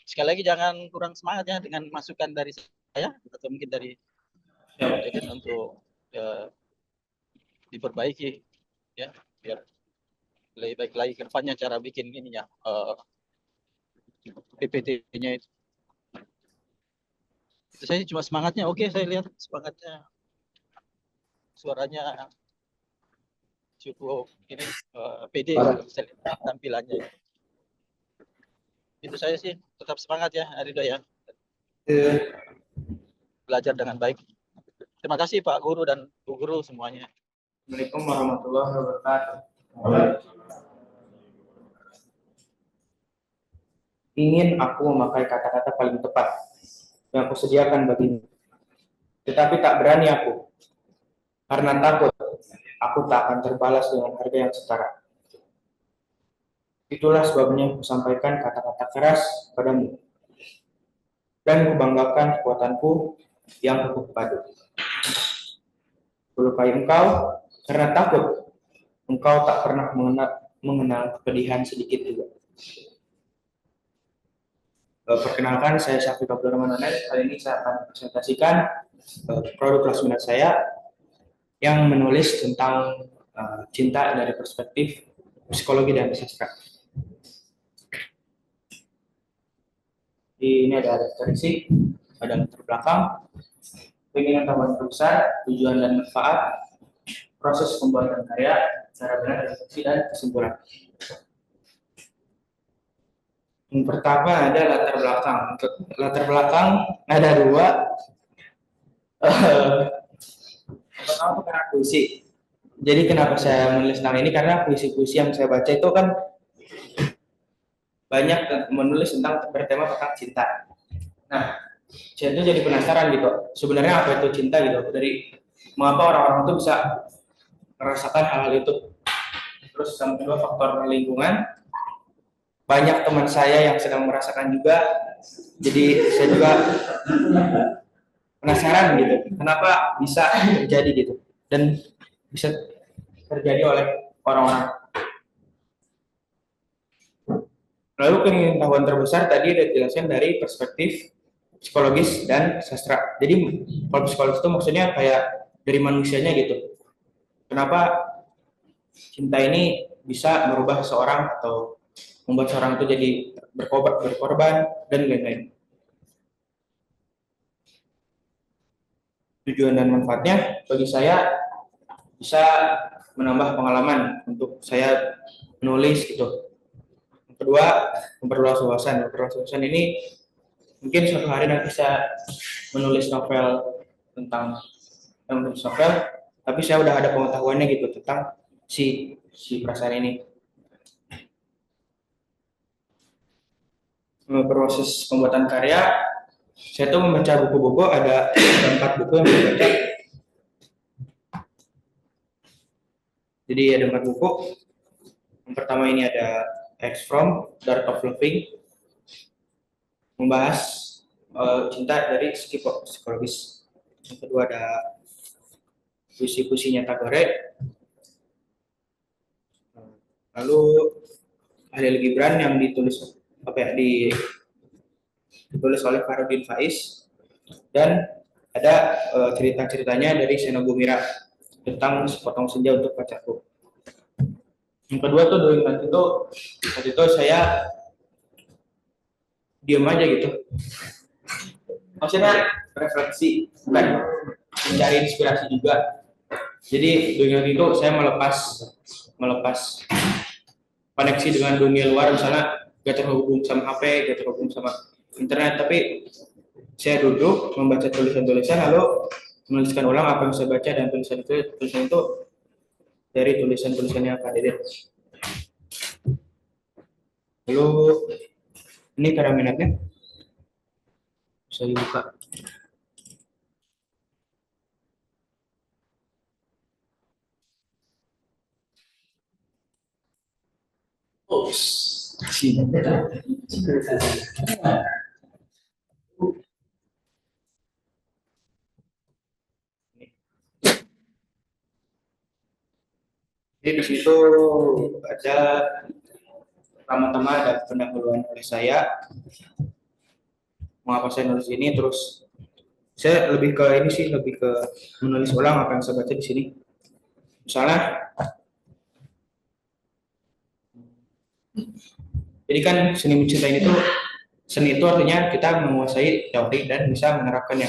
Sekali lagi jangan kurang semangat ya dengan masukan dari saya atau mungkin dari Deden untuk diperbaiki ya, biar lebih baik lagi ke depannya cara bikin ininya, PPT-nya itu. Itu saya cuma semangatnya oke, saya lihat semangatnya, suaranya cukup ini, pede saya lihat tampilannya. Itu saya sih, tetap semangat ya Ridho ya, belajar dengan baik. Terima kasih Pak Guru dan Bu Guru semuanya. Assalamualaikum warahmatullahi wabarakatuh. Ingin aku memakai kata-kata paling tepat yang aku sediakan bagimu, tetapi tak berani aku, karena takut aku tak akan terbalas dengan harga yang setara. Itulah sebabnya aku sampaikan kata-kata keras padamu, dan kubanggakan kekuatanku yang kukuh padu. Melukai engkau karena takut engkau tak pernah mengenal kepedihan sedikit juga. Perkenalkan, saya Syafiq Abdurrahman Anet. Kali ini saya akan presentasikan produk kelas minat saya yang menulis tentang cinta dari perspektif psikologi dan sastra. Ini ada daftar isi, ada latar belakang, keinginan tambahan terbesar, tujuan dan manfaat, proses pembuatan karya, cara berefleksi dan kesimpulan. Yang pertama ada latar belakang. Untuk latar belakang ada dua. pertama itu karena puisi. Jadi kenapa saya menulis tentang ini, karena puisi-puisi yang saya baca itu kan banyak menulis tentang bertema tentang cinta. Nah, saya itu jadi penasaran gitu, sebenarnya apa itu cinta gitu, dari mengapa orang-orang itu bisa merasakan hal-hal itu. Terus yang kedua faktor lingkungan, banyak teman saya yang sedang merasakan juga, jadi saya juga penasaran gitu, kenapa bisa terjadi gitu, dan bisa terjadi oleh orang-orang. Lalu pengetahuan terbesar tadi udah dijelaskan dari perspektif psikologis dan sastra. Jadi kalau psikologis itu maksudnya kayak dari manusianya gitu. Kenapa cinta ini bisa merubah seseorang atau membuat seorang itu jadi berkorban dan lain-lain. Tujuan dan manfaatnya bagi saya bisa menambah pengalaman untuk saya menulis gitu. Yang kedua, memperluas wawasan. Memperluas wawasan ini mungkin suatu hari nanti saya menulis novel tentang menulis novel, tapi saya udah ada pengetahuannya gitu tentang si perasaan ini. Proses pembuatan karya, saya tuh membaca buku-buku, ada 4 buku yang saya baca. Jadi ada 4 buku. Yang pertama ini ada X From, The Art of Loving, membahas cinta dari segi psikologis. Yang kedua ada puisi-puisinya Tagore. Lalu Halil Gibran yang ditulis ditulis oleh Farudin Faiz, dan ada cerita-ceritanya dari Seno Gumira tentang Sepotong Senja Untuk Pacarku. Yang kedua tuh waktu itu saya diam aja gitu, maksudnya refleksi, bukan mencari inspirasi juga. Jadi dengan itu saya melepas koneksi dengan dunia luar, misalnya gak terhubung sama HP, gak terhubung sama internet, tapi saya duduk membaca tulisan-tulisan lalu menuliskan ulang apa yang saya baca, dan tulisan itu dari tulisan-tulisannya Kak Dede. Lalu ini cara minatnya bisa dibuka. Oh, jadi di situ ada pertama-tama ada pendahuluan oleh saya, mengapa saya nulis ini, terus saya lebih ke menulis ulang apa yang saya baca di sini. Misalnya, jadi kan seni mencintai itu, seni itu artinya kita menguasai teori dan bisa menerapkannya.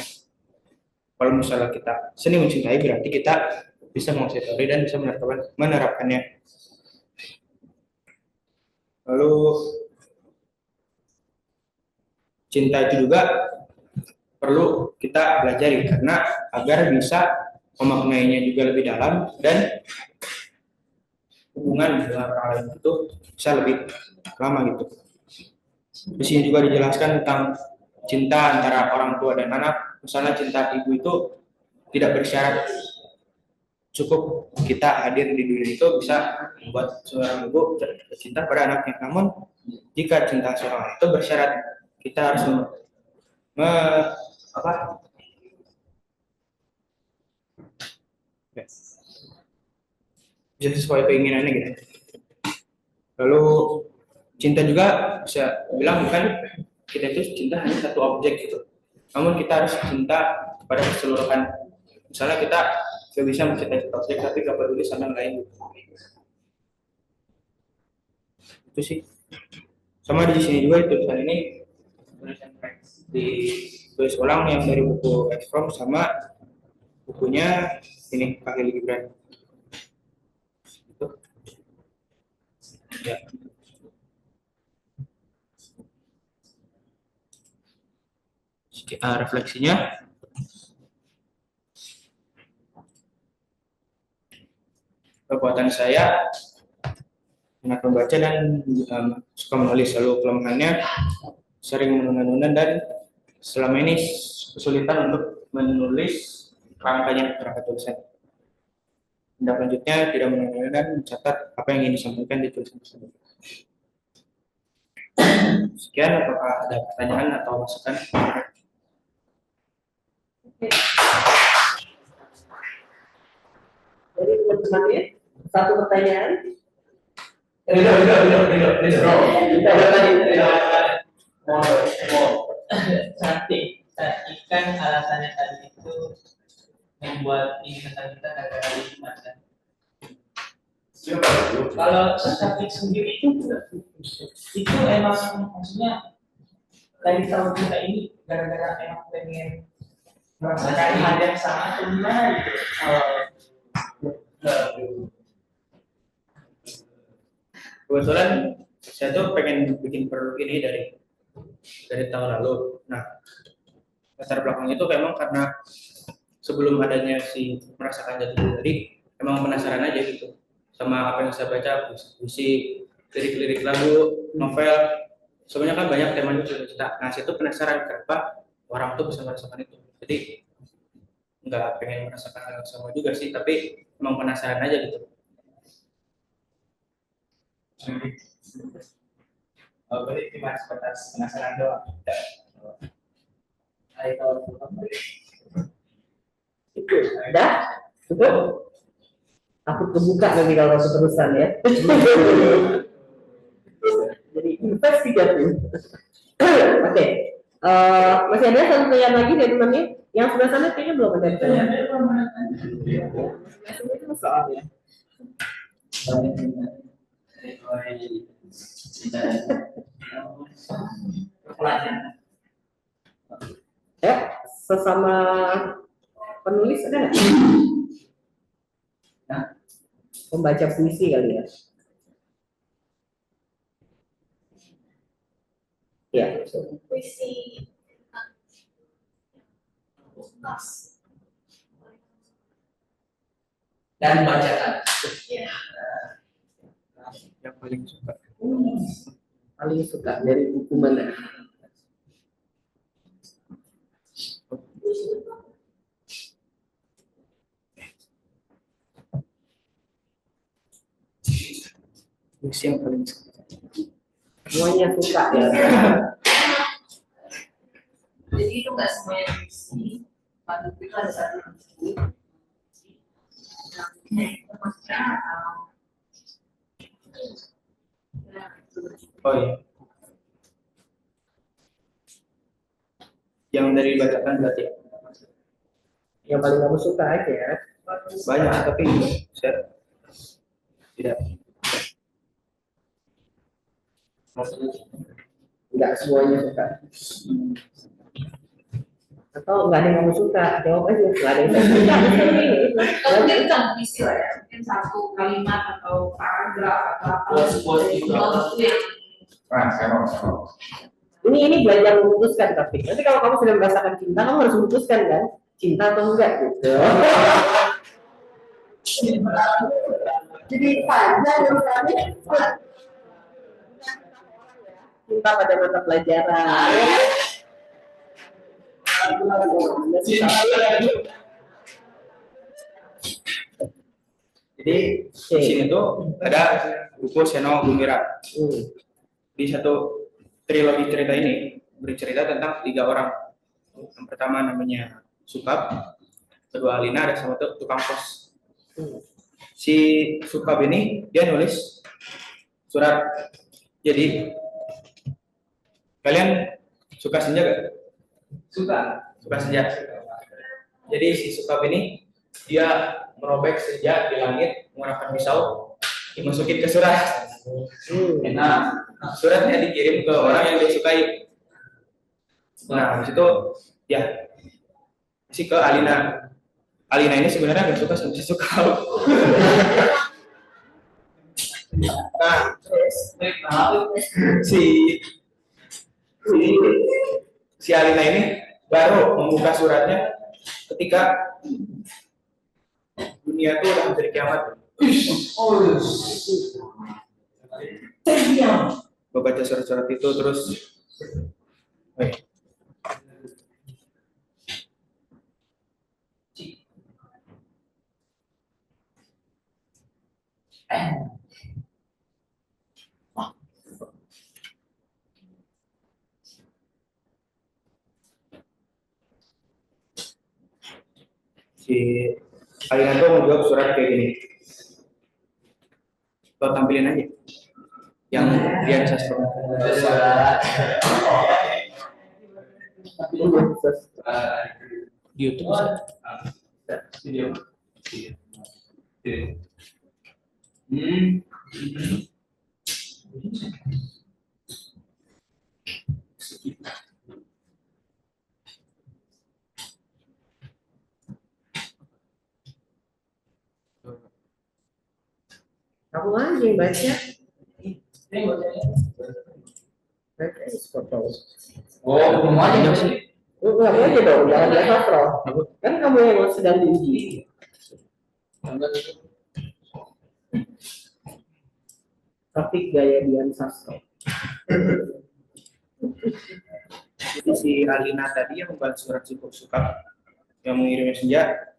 Kalau misalnya kita seni mencintai, berarti kita bisa menguasai teori dan bisa menerapkannya. Lalu cinta itu juga perlu kita pelajari karena agar bisa memaknainya juga lebih dalam dan hubungan dengan orang lain itu bisa lebih lama gitu. Di sini juga dijelaskan tentang cinta antara orang tua dan anak. Misalnya cinta ibu itu tidak bersyarat, cukup kita hadir di dunia itu bisa membuat seorang ibu cinta pada anaknya. Namun jika cinta seorang itu bersyarat, kita harus bisa sesuai keinginannya gitu. Lalu cinta juga bisa bilang bukan kita itu cinta hanya satu objek gitu, namun kita harus cinta pada keseluruhan. Misalnya kita gak bisa mencintai satu objek tapi gak peduli sama yang lain. Itu sih. Sama di sini juga tulisan ini ditulis ulang yang dari buku X From sama bukunya ini Kak Halil Gibran. Gitu. Ya. Refleksinya kekuatan saya minat membaca dan suka menulis. Lalu kelemahannya sering menunda-nunda dan selama ini kesulitan untuk menulis kerangka tulisan. Tindak lanjutnya tidak menunda dan mencatat apa yang ingin disampaikan di tulisan tersebut. Sekian, apakah ada pertanyaan atau masukan? Jadi teman-teman satu pertanyaan. Cantik. Ikan alasannya tadi itu membuat ini tentang kita gara-gara nikmat kan. Kalau cantik sendiri itu emang maksudnya dari tahun kita ini gara-gara emang pengen merasakan hal yang sama atau gimana gitu. Kebetulan saya tuh pengen bikin produk ini dari tahun lalu. Nah, latar belakang itu memang karena sebelum adanya si merasakan jati diri tadi, emang penasaran aja gitu sama apa yang saya baca, puisi, lirik-lirik lagu, novel. Sebenarnya kan banyak temanya cerita. Nah, saya tuh penasaran kenapa orang tuh bisa merasakan itu. Jadi nggak pengen merasakan hal yang sama juga sih, tapi emang penasaran aja gitu. Oh, berarti cuma sebatas penasaran doang. Ayo, Itu udah cukup. Aku kebuka nanti kalau terusan ya. Jadi investigatif. Oke. Masih ada satu pertanyaan lagi dari temannya? Yang sebelah sana kayaknya belum ada pertanyaan. Itu soalnya. Ya, sesama penulis ada nggak? Pembaca puisi kali ya? Ya. Puisi dan bacaan. Yang paling suka. Paling suka dari buku mana? Puisi yang paling suka. Semuanya suka ya. Jadi itu nggak semuanya puisi, pada itu ada satu puisi. Maksudnya Oh iya. Yang dari bacakan berarti Yang paling kamu suka aja ya. banyak, tapi saya tidak. Enggak semuanya suka. Atau enggak ada yang kamu suka, jawab aja. Enggak ada yang saya suka. kalau mungkin bukan puisi lah ya, mungkin satu kalimat atau paragraf atau apa Quote-quote gitu. itu yang Ini belajar memutuskan tapi nanti kalau kamu sudah merasakan cinta, kamu harus memutuskan kan, cinta atau enggak gitu. Jadi panjang urusannya. Cinta pada mata pelajaran. Jadi di sini tuh ada buku Seno Gumilar. Di satu trilogi cerita ini bercerita tentang 3 orang. Yang pertama namanya Sukab, kedua Alina, ada sama tuh tukang pos. Si Sukab ini dia nulis surat. Jadi kalian suka senja gak? Suka senja. Jadi si Sukab ini dia merobek senja di langit menggunakan pisau, dimasukin ke surat. Nah, suratnya dikirim ke orang yang dia sukai. Nah, habis itu ya kasih ke Alina. Alina ini sebenarnya nggak suka sama si Sukab. Nah, terus si Alina ini baru membuka suratnya ketika dunia itu udah menjadi kiamat. Membaca surat-surat itu terus. Si Alina tuh mau jawab surat kayak gini. Lo tampilin aja. Yang dia sastra. Di YouTube video. Kamu aja yang baca. Oh, kamu aja nggak sih? Enggak aja dong, jangan dia sastra. Kan kamu yang sedang diuji. Tapi gaya Dian Sastro. Jadi si Alina tadi yang membalas surat Sukab yang mengirimnya senja,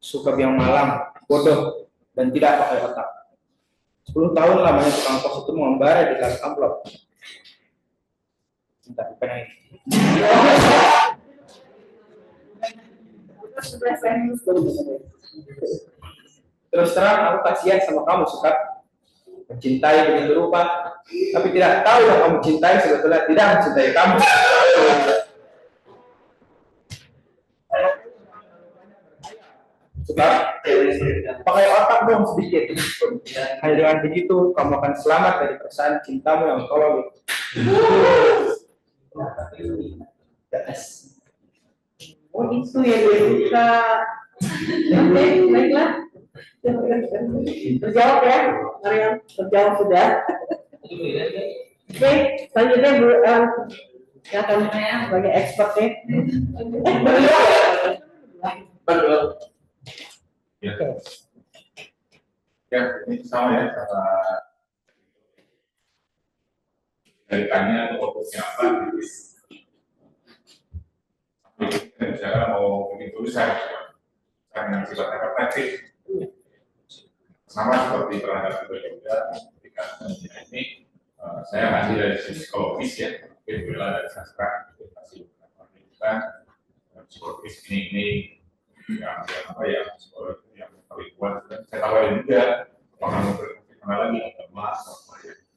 Sukab yang malam, bodoh dan tidak pakai otak. 10 tahun lamanya tukang pos itu mengembara di dalam amplop. Entah bukan yang ini. Terus terang aku kasihan sama kamu, Sukab. Mencintai begitu rupa, tapi tidak tahu yang kamu cintai sebetulnya tidak mencintai kamu. Sukab, pakai otak dong sedikit. Hanya dengan begitu kamu akan selamat dari perasaan cintamu yang tolol. Oh itu yang dia suka. Oke, baiklah. Terjawab ya, Mariam. Terjawab sudah. Oke, selanjutnya Bu ya akan sebagai expert ya. Ya, ini sama ya, sama kaitannya atau fokusnya apa, bicara mau bikin tulisan yang sifatnya reflektif, sama seperti terhadap juga ketika ini saya masih dari sisi psikologis ya, mungkin bela dari sastra, masih pendidikan psikologis ini yang apa ya, psikologi yang paling kuat. Saya tawarin juga orang berkenal lagi agama,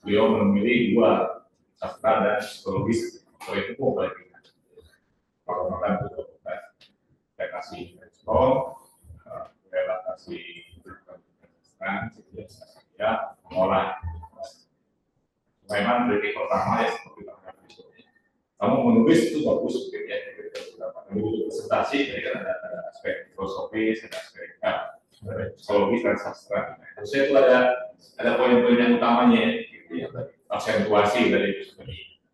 beliau memilih 2 sastra dan psikologis, kalau itu mau balik kalau makan itu saya kasih respon, saya kasih ya mengolah. Memang kritik pertama ya seperti kamu menulis itu bagus gitu ya, presentasi dari ada aspek filosofis, ada aspek psikologis dan sastra. Harusnya itu ada poin-poin yang utamanya gitu ya, aksentuasi dari itu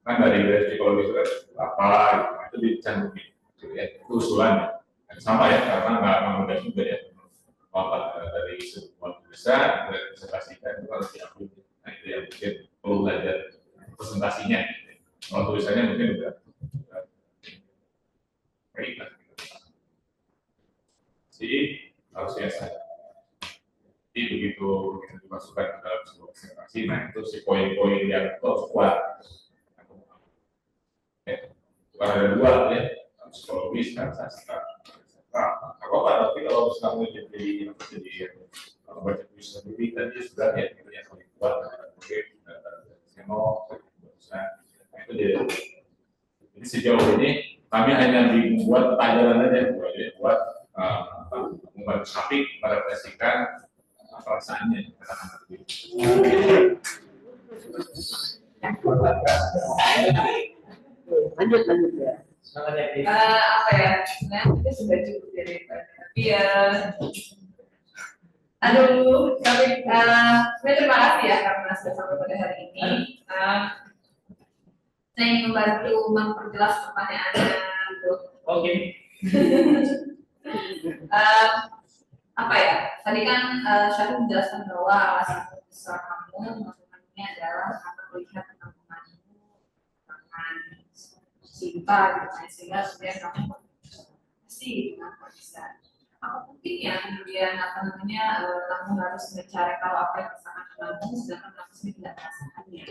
kan dari psikologi itu apa itu dicantumin gitu ya, itu usulan sama ya, karena nggak mudah juga ya dari sebuah tulisan presentasikan itu harus diambil. Nah itu yang mungkin perlu belajar presentasinya. Kalau tulisannya mungkin udah baik lah. Jadi harus biasa. Jadi begitu dimasukkan ke dalam sebuah presentasi, nah itu si poin-poin yang harus kuat. Bukan ada 2 ya, psikologis dan sastra. Nah, tapi kalau misalnya jadi baca tulisan sendiri tadi sudah ya itu yang paling kuat, mungkin itu dia. Jadi sejauh ini kami hanya membuat pelajaran aja, buat membantu Syafiq merefleksikan perasaannya. Lanjut ya. Apa ya? Nah, itu sudah cukup dari tapi ya. Aduh, tapi saya terima kasih ya karena sudah sampai pada hari ini. Saya ingin membantu memperjelas pertanyaannya. Oke. apa ya? Tadi kan Syarif menjelaskan bahwa alasan besar kamu melakukan ini adalah karena melihat teman-temanmu akan cinta gitu kan, sehingga sebenarnya kamu pasti dengan kondisi. Apa mungkin ya kemudian apa namanya kamu harus mencari tahu apa yang pasangan kamu, sedangkan kamu sendiri tidak merasakannya.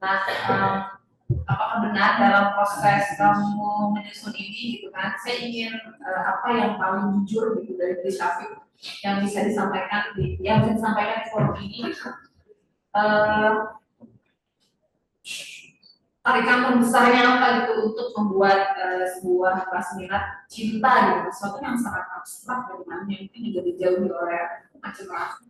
Nah, apakah benar dalam proses kamu menyusun ini gitu kan? Saya ingin apa yang paling jujur gitu dari Syafiq yang bisa disampaikan di forum ini. Gitu. Tarikan terbesarnya apa gitu untuk membuat sebuah prasminat cinta gitu, sesuatu yang sangat abstrak gitu kan, yang mungkin juga dijauhi oleh macam-macam.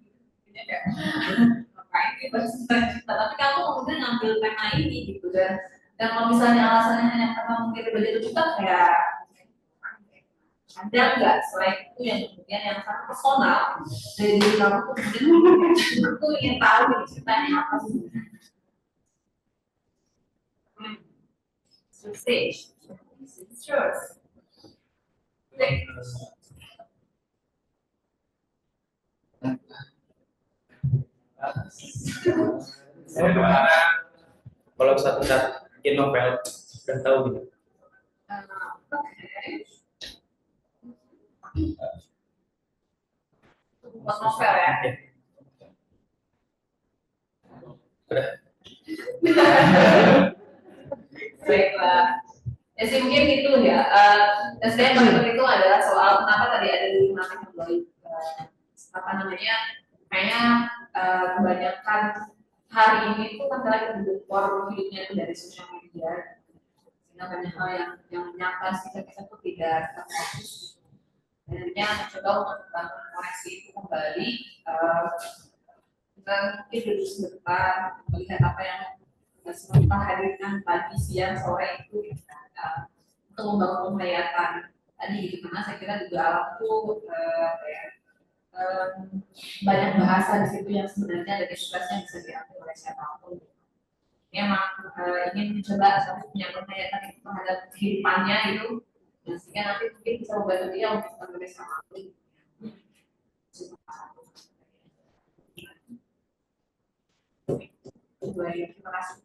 Ngapain kita cinta, tapi kamu kemudian ngambil tema ini gitu dan kalau misalnya alasannya hanya karena mungkin begitu juga kayak ada nggak selain itu yang kemudian yang sangat personal dari diri kamu kemudian aku ingin tahu ini ceritanya apa sih? Stage, sure. Saya berharap kalau satu saat bikin novel sudah tahu gitu. Buat novel ya. Sudah. Baiklah. Ya sih mungkin itu ya. Dan sebenarnya paling penting itu adalah soal kenapa tadi ada di matematik apa namanya? Kayaknya kebanyakan hari ini tuh kan kalian kehidupan hidupnya itu dari sosial media. Sehingga banyak hal yang nyata kita tuh tidak terfokus. Dan akhirnya mencoba untuk membangun koneksi itu kembali. Kita mungkin duduk sebentar melihat apa yang semua hadirkan pagi, siang, sore itu untuk membangun penghayatan tadi gitu, karena saya kira juga alam itu banyak bahasa di situ yang sebenarnya ada ekspresinya bisa diambil oleh siapapun. Memang ingin mencoba satu punya penghayatan itu terhadap kehidupannya itu, dan sehingga nanti mungkin bisa membantu dia untuk menulis sama aku. Terima kasih.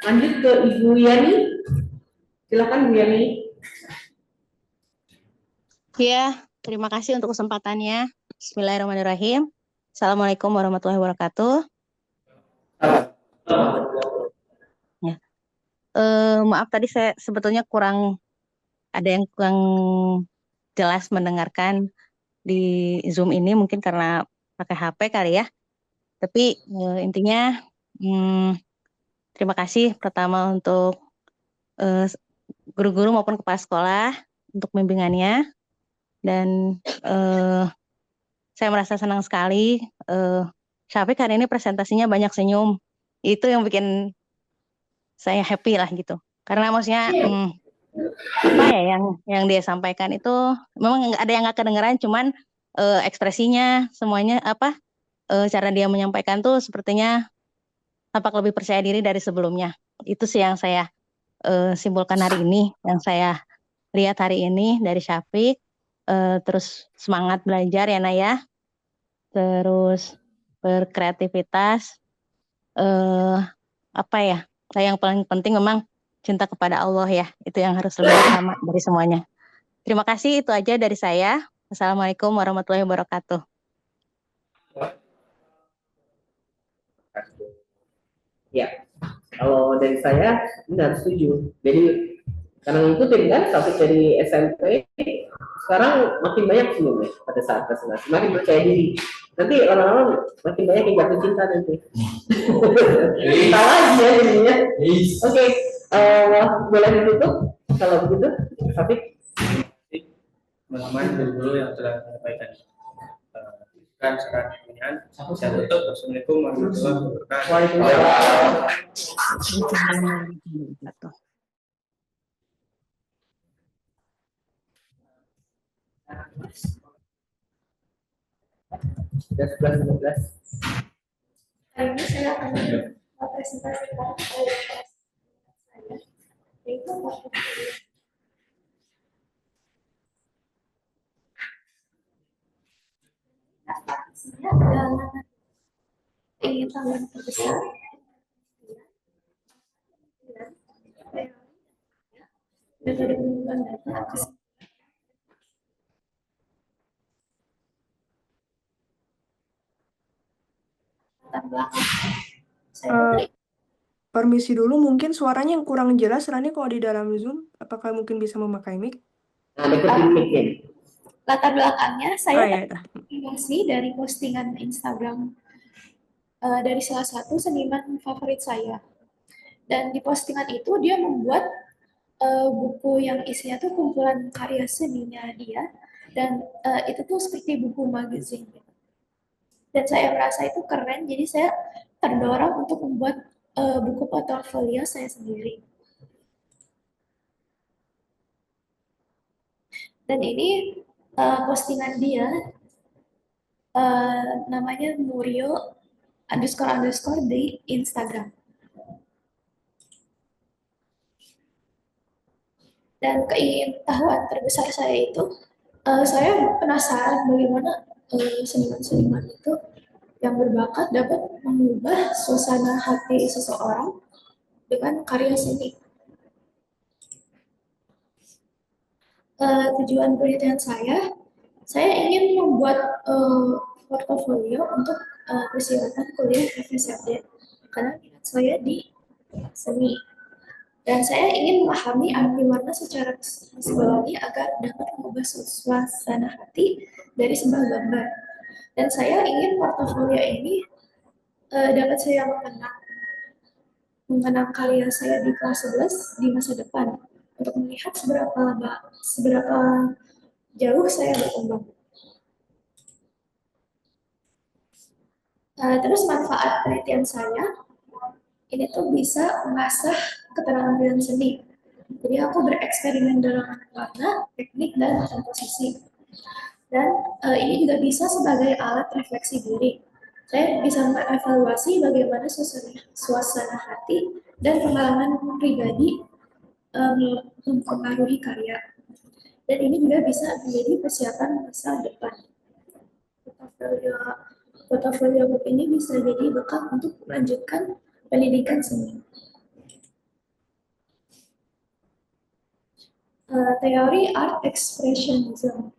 Lanjut ke Ibu Yani, silakan Bu Yani. Ya, terima kasih untuk kesempatannya. Bismillahirrahmanirrahim. Assalamualaikum warahmatullahi wabarakatuh. Ya. Maaf tadi saya sebetulnya ada yang kurang jelas mendengarkan di Zoom ini, mungkin karena pakai HP kali ya. Tapi intinya terima kasih pertama untuk guru-guru maupun kepala sekolah untuk bimbingannya. Dan saya merasa senang sekali. Syafiq hari ini presentasinya banyak senyum. Itu yang bikin saya happy lah gitu. Karena maksudnya apa ya yang dia sampaikan itu memang ada yang nggak kedengeran, cuman ekspresinya semuanya cara dia menyampaikan tuh sepertinya tampak lebih percaya diri dari sebelumnya. Itu sih yang saya simpulkan hari ini, yang saya lihat hari ini dari Syafiq. Terus semangat belajar ya Naya, terus berkreativitas, yang paling penting memang cinta kepada Allah ya, itu yang harus lebih utama dari semuanya. Terima kasih, itu aja dari saya. Assalamualaikum warahmatullahi wabarakatuh. Ya, kalau dari saya benar setuju. Jadi karena ngikutin kan sampai dari SMP, sekarang makin banyak sebenarnya pada saat presentasi, makin percaya diri. Nanti lama-lama makin banyak yang jatuh cinta nanti. Kita lagi ya jadinya. Oke, boleh ditutup kalau begitu, Syafiq. Teman-teman guru-guru yang telah menyampaikan kan sekarang pertanyaan saya tutup. Assalamualaikum warahmatullahi wabarakatuh. Waalaikumsalam. Sudah 11:15. Hari ini saya akan mempresentasikan saya, yaitu saya adalah ingin tahu yang terbesar metode pengumpulan data latar belakang saya Permisi dulu, mungkin suaranya yang kurang jelas, Rani, kalau di dalam Zoom. Apakah mungkin bisa memakai mic? Nah, deketin mic-nya. latar belakangnya Oh saya iya, terinspirasi dari postingan Instagram dari salah satu seniman favorit saya. Dan di postingan itu dia membuat buku yang isinya tuh kumpulan karya seninya dia, dan itu tuh seperti buku magazine. Dan saya merasa itu keren, jadi saya terdorong untuk membuat buku portofolio saya sendiri. Dan ini postingan dia, namanya Murio __ di Instagram. Dan keingintahuan terbesar saya itu, saya penasaran bagaimana seniman-seniman itu yang berbakat dapat mengubah suasana hati seseorang dengan karya seni. Tujuan penelitian saya ingin membuat portofolio untuk persiapan kuliah FSRD karena minat saya di seni. Dan saya ingin memahami arti warna secara psikologi agar dapat mengubah suasana hati dari sebuah gambar. Dan saya ingin portofolio ini dapat saya mengenang karya saya di kelas 11 di masa depan untuk melihat seberapa jauh saya berkembang. Terus manfaat penelitian saya ini tuh bisa mengasah keterampilan seni. Jadi aku bereksperimen dalam warna, teknik, dan komposisi. Dan ini juga bisa sebagai alat refleksi diri. Saya bisa mengevaluasi bagaimana suasana hati dan pengalaman pribadi mempengaruhi karya. Dan ini juga bisa menjadi persiapan masa depan. Portofolio buku ini bisa jadi bekal untuk melanjutkan pendidikan seni. Teori art expressionism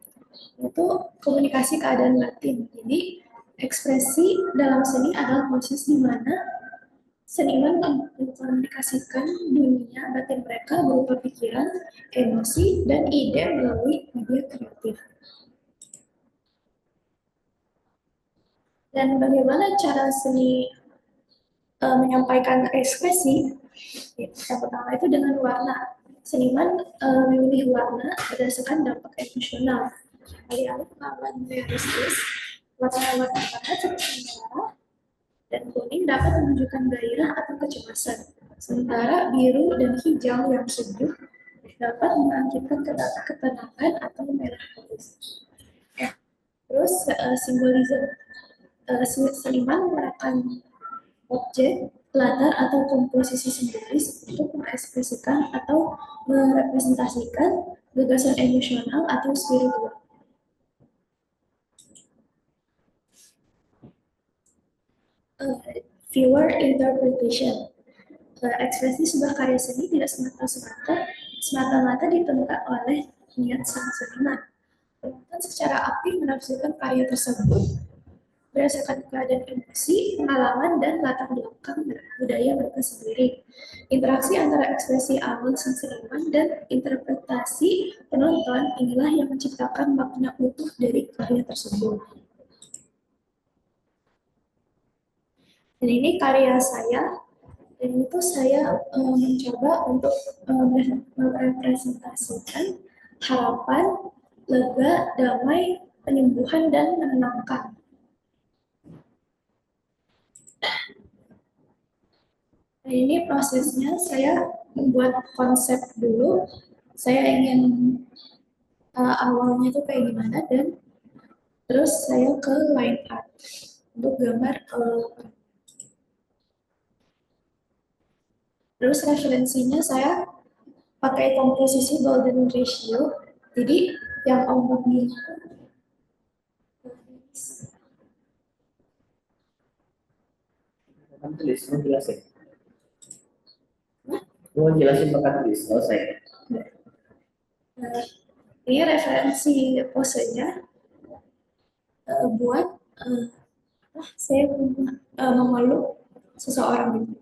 itu komunikasi keadaan batin. Jadi ekspresi dalam seni adalah proses di mana seniman mengkomunikasikan dunia batin mereka berupa pikiran, emosi, dan ide melalui media kreatif. Dan bagaimana cara seni menyampaikan ekspresi? Yang pertama itu dengan warna. Seniman memilih warna berdasarkan dampak emosional. Alih-alih pengalaman realistis, warna-warna merah seperti merah dan kuning dapat menunjukkan gairah atau kecemasan. Sementara biru dan hijau yang sejuk dapat membangkitkan ketenangan atau melankolis. Terus simbolisme. Seniman menggunakan objek, latar, atau komposisi simbolis untuk mengekspresikan atau merepresentasikan gagasan emosional atau spiritual. Viewer interpretation. Ekspresi sebuah karya seni tidak semata-mata ditentukan oleh niat sang seniman. Penonton secara aktif menafsirkan karya tersebut berdasarkan keadaan emosi, pengalaman, dan latar belakang budaya mereka sendiri. Interaksi antara ekspresi awal sang seniman dan interpretasi penonton inilah yang menciptakan makna utuh dari karya tersebut. Dan ini karya saya, dan itu saya mencoba untuk merepresentasikan harapan, lega, damai, penyembuhan, dan menenangkan. Nah, ini prosesnya saya membuat konsep dulu. Saya ingin awalnya itu kayak gimana, dan terus saya ke line art untuk gambar. Terus referensinya saya pakai komposisi golden ratio. Jadi yang ombaknya Papan tulis, mau jelasin? Mau jelasin papan tulis, selesai. Ini referensi posenya buat saya memeluk seseorang gitu.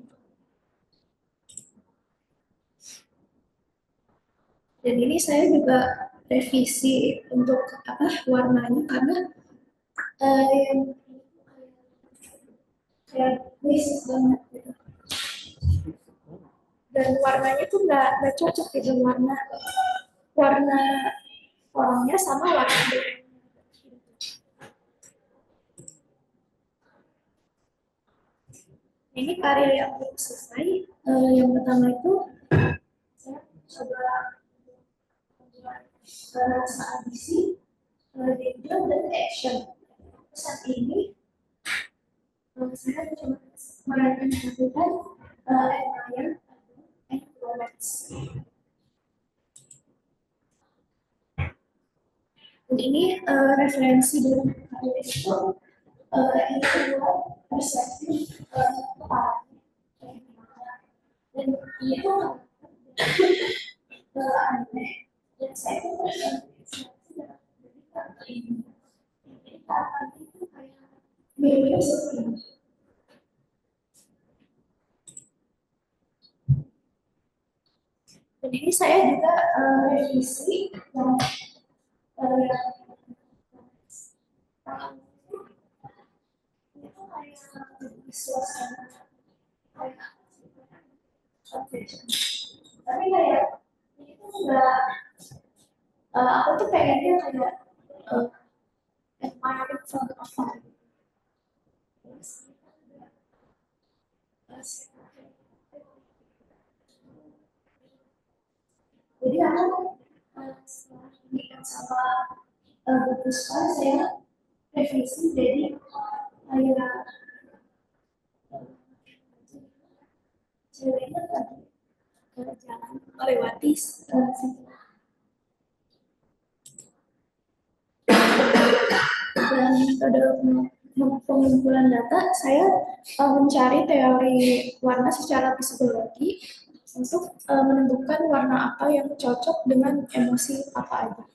Dan ini saya juga revisi untuk warnanya karena yang kayak basic banget gitu. Dan warnanya tuh nggak cocok gitu, warna orangnya sama warna ini karya yang belum selesai. Yang pertama itu saya coba membuat saat isi video dan action. Saat ini saya coba merepresentasikan admire and romance. Dan ini referensi dalam karya itu yang kedua perspektif kepala. Dan itu aneh. Dan saya itu beda seperti ini. Dan ini saya juga revisi yang itu kayak suasana kayak tapi kayak itu enggak aku tuh pengennya kayak admiring from afar. Jadi aku setelah diingat sama buku sekolah saya revisi jadi kayak ceweknya tadi jalan melewati dan metode pengumpulan data saya mencari teori warna secara psikologi untuk menentukan warna apa yang cocok dengan emosi apa aja.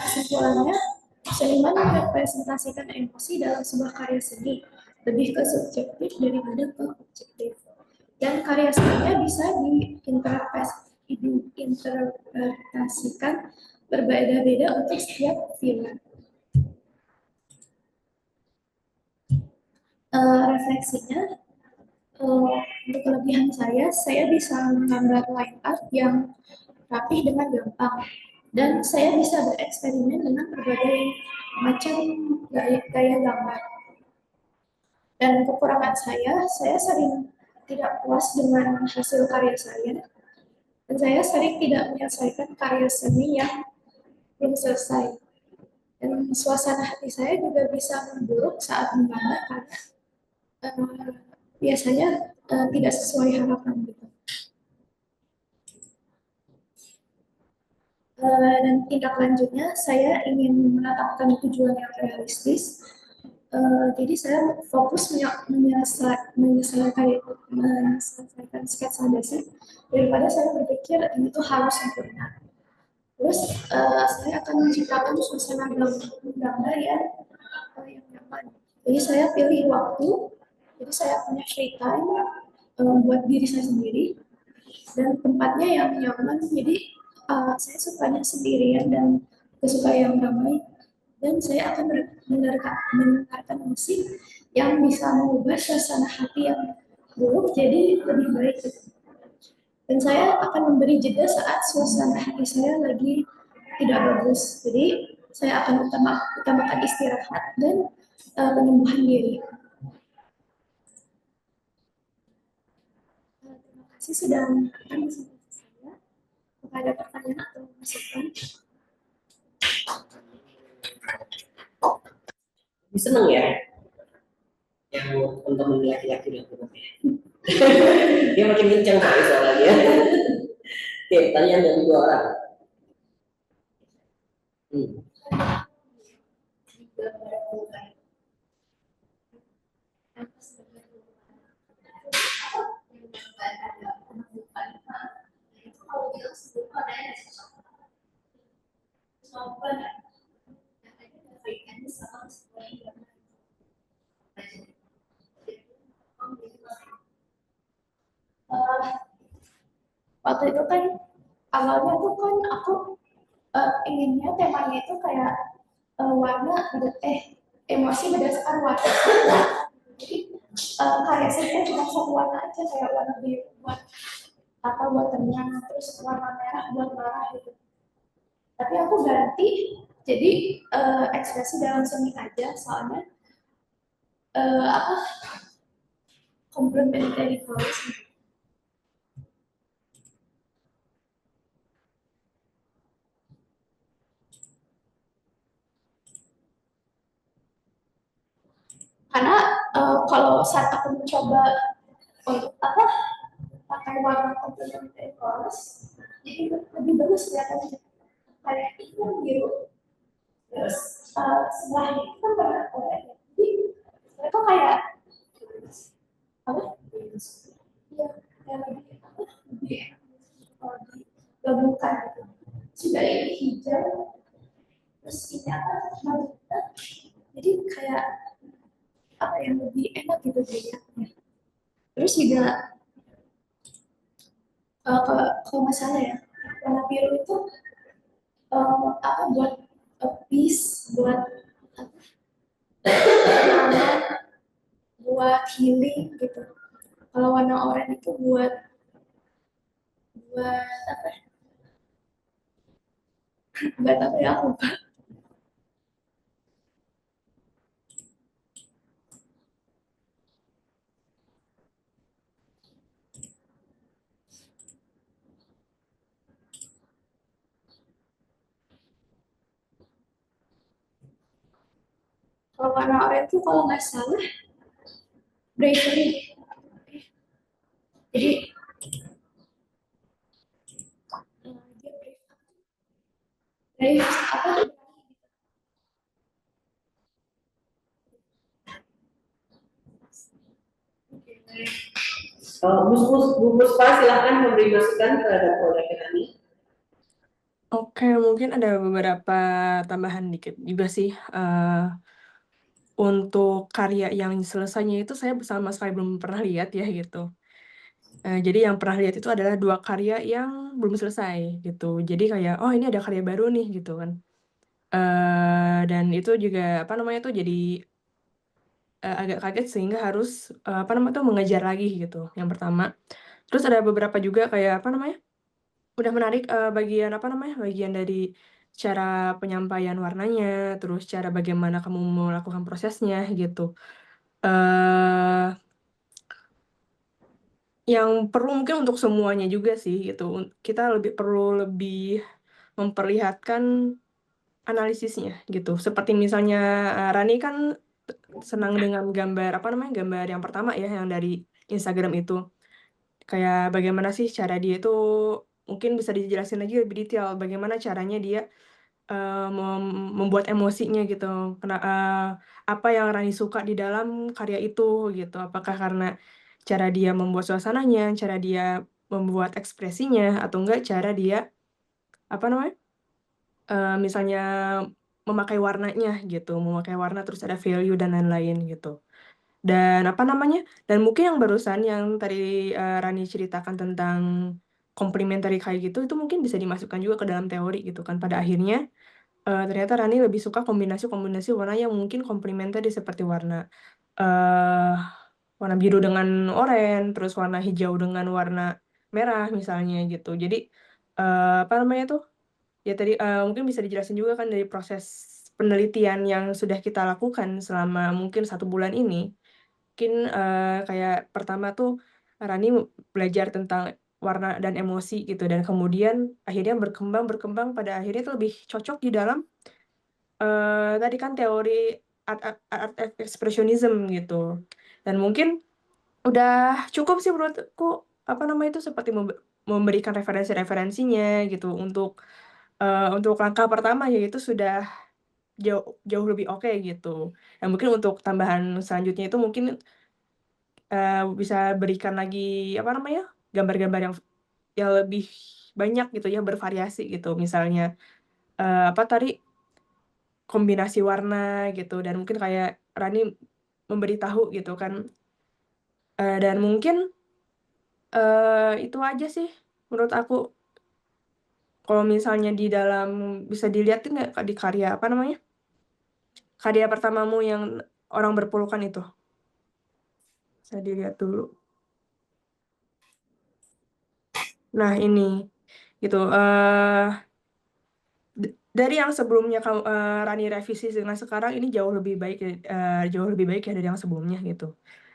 Kesimpulannya, seniman merepresentasikan emosi dalam sebuah karya seni lebih ke subjektif daripada ke objektif. Dan karya seninya bisa diinterpretasikan berbeda-beda untuk setiap viewer. Refleksinya, untuk kelebihan saya bisa menggambar line art yang rapih dengan gampang. Dan saya bisa bereksperimen dengan berbagai macam gaya gambar. Dan kekurangan saya sering tidak puas dengan hasil karya saya. Dan saya sering tidak menyelesaikan karya seni yang belum selesai. Dan suasana hati saya juga bisa memburuk saat menggambar karena biasanya tidak sesuai harapan gitu. Dan tindak lanjutnya saya ingin menetapkan tujuan yang realistis. Jadi saya fokus menyelesaikan sketsa basic daripada saya berpikir ini tuh harus sempurna. Terus saya akan menciptakan suasana gambar yang nyaman. Jadi saya pilih waktu. Jadi saya punya free time buat diri saya sendiri dan tempatnya yang nyaman. Jadi saya sukanya sendirian dan kesuka yang ramai. Dan saya akan mendengarkan musik yang bisa mengubah suasana hati yang buruk jadi lebih baik. Dan saya akan memberi jeda saat suasana hati saya lagi tidak bagus. Jadi saya akan utamakan istirahat dan penyembuhan diri. Terima kasih sudah mendengarkan presentasi saya. Apakah ada pertanyaan atau masukan? Seneng ya yang teman-teman laki-laki udah turun ya. Dia makin kencang kali soalnya. Oke, pertanyaan dari 2 orang. apa sebagai yang ada penumbukan itu kalau bilang sebelum adanya sesuatu sopan yang ada kaitannya sama sesuatu yang waktu itu kan awalnya tuh kan aku inginnya temanya itu kayak warna emosi berdasarkan warna. Jadi karya saya cuma satu warna aja, kayak warna biru buat atau buat tenang, terus warna merah buat marah gitu. Tapi aku ganti jadi ekspresi dalam seni aja, soalnya complementary colors. Karena kalau saat aku mencoba untuk pakai warna complementary colors, jadi lebih bagus kelihatannya. Kayak itu kan biru, terus sebelahnya itu kan warna oranye. Jadi mereka kayak apa? Ya, kayak lebih enak kalau digabungkan gitu. Sudah ini hijau, terus ini magenta. Jadi kayak apa yang lebih enak gitu dilihatnya. Terus juga kalau masalah ya, warna biru itu buat peace, buat buat healing gitu. Kalau warna oranye itu buat apa? Buat apa ya, aku lupa. Kalau warna oranye itu kalau nggak salah bravery. Jadi brave apa? Bu Puspa silahkan memberi masukan terhadap proyek kami. Oke, mungkin ada beberapa tambahan dikit juga sih. Untuk karya yang selesainya itu saya sama sekali belum pernah lihat ya gitu. Jadi yang pernah lihat itu adalah 2 karya yang belum selesai gitu. Jadi kayak, oh ini ada karya baru nih gitu kan. Dan itu juga apa namanya tuh jadi agak kaget sehingga harus apa namanya tuh mengejar lagi gitu. Yang pertama. Terus ada beberapa juga kayak apa namanya? Udah menarik bagian apa namanya? Bagian dari cara penyampaian warnanya, terus cara bagaimana kamu melakukan prosesnya gitu. eh yang perlu mungkin untuk semuanya juga sih gitu. Kita perlu lebih memperlihatkan analisisnya gitu. Seperti misalnya Rani kan senang dengan gambar apa namanya? Gambar yang pertama ya yang dari Instagram itu. Kayak bagaimana sih cara dia itu mungkin bisa dijelasin lagi lebih detail bagaimana caranya dia membuat emosinya gitu. Apa yang Rani suka di dalam karya itu gitu. Apakah karena cara dia membuat suasananya, cara dia membuat ekspresinya, atau enggak cara dia apa namanya? Misalnya memakai warnanya gitu, memakai warna terus ada value dan lain-lain gitu. Dan apa namanya? Dan mungkin yang barusan yang tadi Rani ceritakan tentang complementary kayak gitu, itu mungkin bisa dimasukkan juga ke dalam teori gitu kan. Pada akhirnya ternyata Rani lebih suka kombinasi-kombinasi warna yang mungkin complementary seperti eh warna biru dengan oranye, terus warna hijau dengan warna merah misalnya gitu. Jadi apa namanya tuh? Ya tadi mungkin bisa dijelasin juga kan dari proses penelitian yang sudah kita lakukan selama mungkin 1 bulan ini. Mungkin kayak pertama tuh Rani belajar tentang warna dan emosi gitu dan kemudian akhirnya berkembang pada akhirnya tuh lebih cocok di dalam tadi kan teori art expressionism gitu. Dan mungkin udah cukup sih menurutku apa namanya itu seperti memberikan referensi-referensinya gitu untuk langkah pertama yaitu sudah jauh jauh lebih oke gitu. Dan mungkin untuk tambahan selanjutnya itu mungkin bisa berikan lagi apa namanya gambar-gambar yang lebih banyak gitu ya, bervariasi gitu, misalnya apa tadi kombinasi warna gitu, dan mungkin kayak Rani memberitahu gitu kan. Dan mungkin itu aja sih menurut aku, kalau misalnya di dalam bisa dilihatin nggak di karya apa namanya, karya pertamamu yang orang berpelukan itu, bisa dilihat dulu. Nah ini gitu, dari yang sebelumnya Rani revisi dengan sekarang ini jauh lebih baik ya dari yang sebelumnya gitu.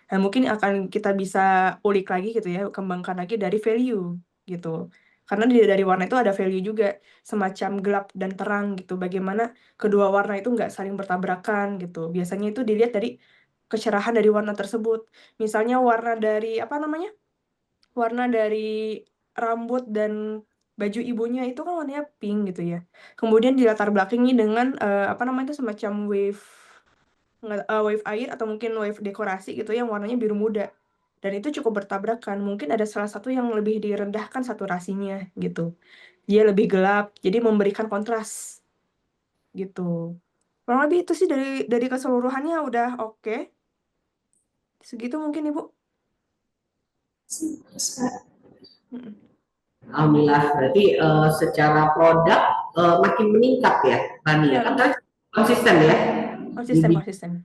Dan mungkin akan kita bisa ulik lagi gitu ya, kembangkan lagi dari value gitu. Karena dari warna itu ada value juga, semacam gelap dan terang gitu. Bagaimana kedua warna itu nggak saling bertabrakan gitu. Biasanya itu dilihat dari kecerahan dari warna tersebut. Misalnya warna dari apa namanya? Warna dari rambut dan baju ibunya itu kan warnanya pink gitu ya. Kemudian dilatar belakangi dengan apa namanya itu semacam wave air atau mungkin wave dekorasi gitu yang warnanya biru muda. Dan itu cukup bertabrakan. Mungkin ada salah satu yang lebih direndahkan saturasinya gitu. Dia lebih gelap, jadi memberikan kontras gitu. Kurang lebih itu sih dari keseluruhannya udah oke. Segitu mungkin Ibu. Mm-mm. Alhamdulillah, berarti secara produk makin meningkat ya, Rani ya, Iya, kan tadi konsisten ya. konsisten.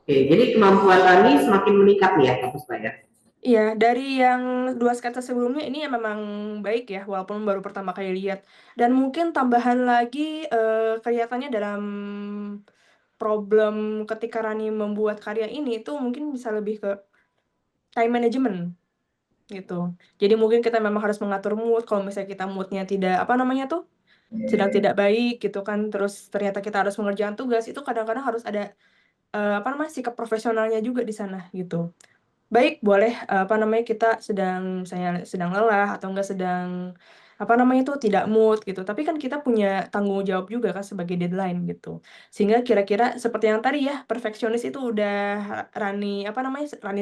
Oke, jadi kemampuan Rani semakin meningkat nih ya, Kak Puspa ya. Iya, dari yang 2 sketsa sebelumnya ini yang memang baik ya, walaupun baru pertama kali lihat. Dan mungkin tambahan lagi kelihatannya dalam problem ketika Rani membuat karya ini itu mungkin bisa lebih ke time management gitu. Jadi mungkin kita memang harus mengatur mood. Kalau misalnya kita moodnya tidak apa namanya tuh sedang tidak baik gitu kan, terus ternyata kita harus mengerjakan tugas, itu kadang-kadang harus ada apa namanya sikap profesionalnya juga di sana gitu. Baik, boleh apa namanya kita saya sedang lelah atau enggak sedang apa namanya itu tidak mood gitu. Tapi kan kita punya tanggung jawab juga kan sebagai deadline gitu. Sehingga kira-kira seperti yang tadi ya, perfeksionis itu udah Rani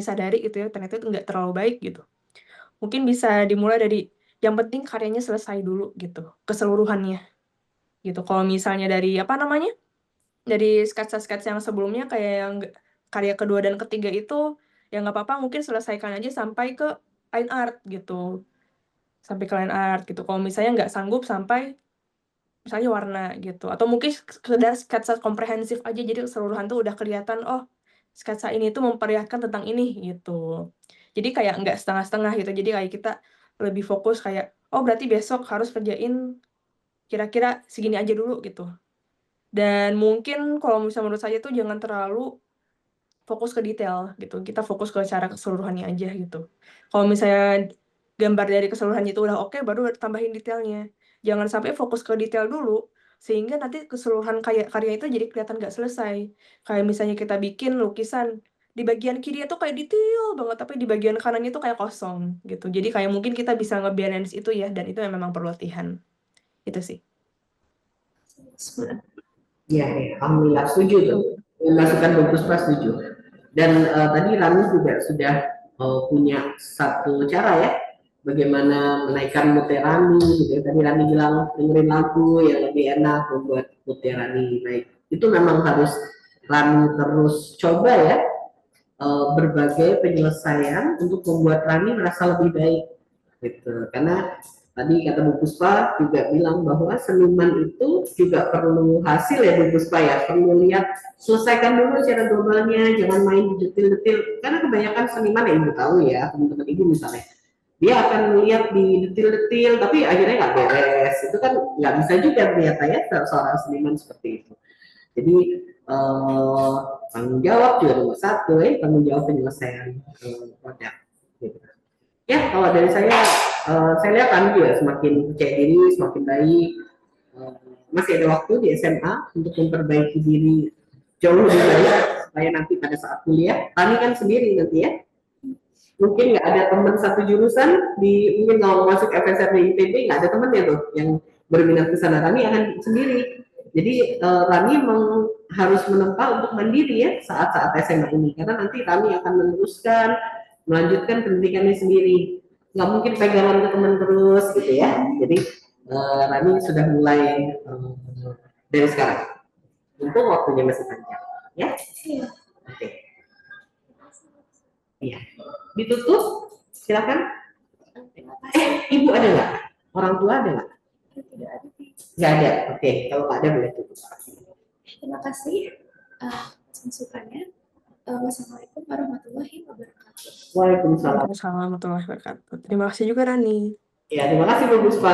sadari gitu ya, ternyata itu enggak terlalu baik gitu. Mungkin bisa dimulai dari yang penting karyanya selesai dulu gitu, keseluruhannya gitu. Kalau misalnya dari apa namanya? Dari sketsa-sketsa yang sebelumnya kayak yang karya kedua dan ketiga itu ya nggak apa-apa, mungkin selesaikan aja sampai ke line art gitu, kalau misalnya nggak sanggup sampai misalnya warna gitu, atau mungkin sekedar sketsa komprehensif aja jadi keseluruhan tuh udah kelihatan, oh sketsa ini tuh memperlihatkan tentang ini gitu. Jadi kayak nggak setengah-setengah gitu, jadi kayak kita lebih fokus kayak oh berarti besok harus kerjain kira-kira segini aja dulu gitu. Dan mungkin kalau misalnya menurut saya tuh jangan terlalu fokus ke detail gitu. Kita fokus ke cara keseluruhannya aja gitu. Kalau misalnya gambar dari keseluruhannya itu udah oke, baru tambahin detailnya. Jangan sampai fokus ke detail dulu, sehingga nanti keseluruhan karya itu jadi kelihatan nggak selesai. Kayak misalnya kita bikin lukisan, di bagian kiri itu kayak detail banget, tapi di bagian kanannya itu kayak kosong gitu. Jadi kayak mungkin kita bisa nge-balance itu ya, dan itu yang memang perlu latihan. Itu sih. Ya, alhamdulillah setuju tuh. Masukan bagus Pak, setuju. Dan tadi Rani juga sudah punya satu cara ya, bagaimana menaikkan mood Rani gitu ya. Tadi Rani bilang dengerin lagu yang lebih enak membuat mood Rani naik. Itu memang harus Rani terus coba ya, berbagai penyelesaian untuk membuat Rani merasa lebih baik gitu. Karena tadi kata Bu Puspa juga bilang bahwa seniman itu juga perlu hasil ya Bu Puspa ya, perlu lihat, selesaikan dulu secara globalnya, jangan main di detil-detil. Karena kebanyakan seniman ya Ibu tahu ya, teman-teman Ibu misalnya, dia akan melihat di detil-detil tapi akhirnya nggak beres. Itu kan nggak bisa juga ternyata ya seorang seniman seperti itu. Jadi tanggung jawab juga nomor satu ya, tanggung jawab penyelesaian produk gitu. Ya, kalau dari saya lihat Andi ya semakin percaya diri, semakin baik. Masih ada waktu di SMA untuk memperbaiki diri jauh lebih baik supaya nanti pada saat kuliah, Tani kan sendiri nanti ya. Mungkin nggak ada teman satu jurusan mungkin kalau masuk FSR di ITB nggak ada temannya tuh yang berminat ke sana. Tani akan sendiri. Jadi Tani harus menempa untuk mandiri ya saat-saat SMA ini, karena nanti Rani akan meneruskan, melanjutkan pendidikannya sendiri. Nggak mungkin pegangan ke teman terus gitu ya. Jadi Rani sudah mulai dari sekarang. Untuk waktunya masih panjang, ya? Iya. Oke. Iya. Ditutup, silakan. Terima kasih. Ibu ada nggak? Orang tua ada nggak? Tidak ada. Nggak ada. Oke, kalau nggak ada boleh tutup. Terima kasih atas masukannya. Wassalamualaikum warahmatullahi wabarakatuh. Waalaikumsalam. Waalaikumsalam warahmatullahi wabarakatuh. Terima kasih juga Rani. Ya, terima kasih Bu Puspa.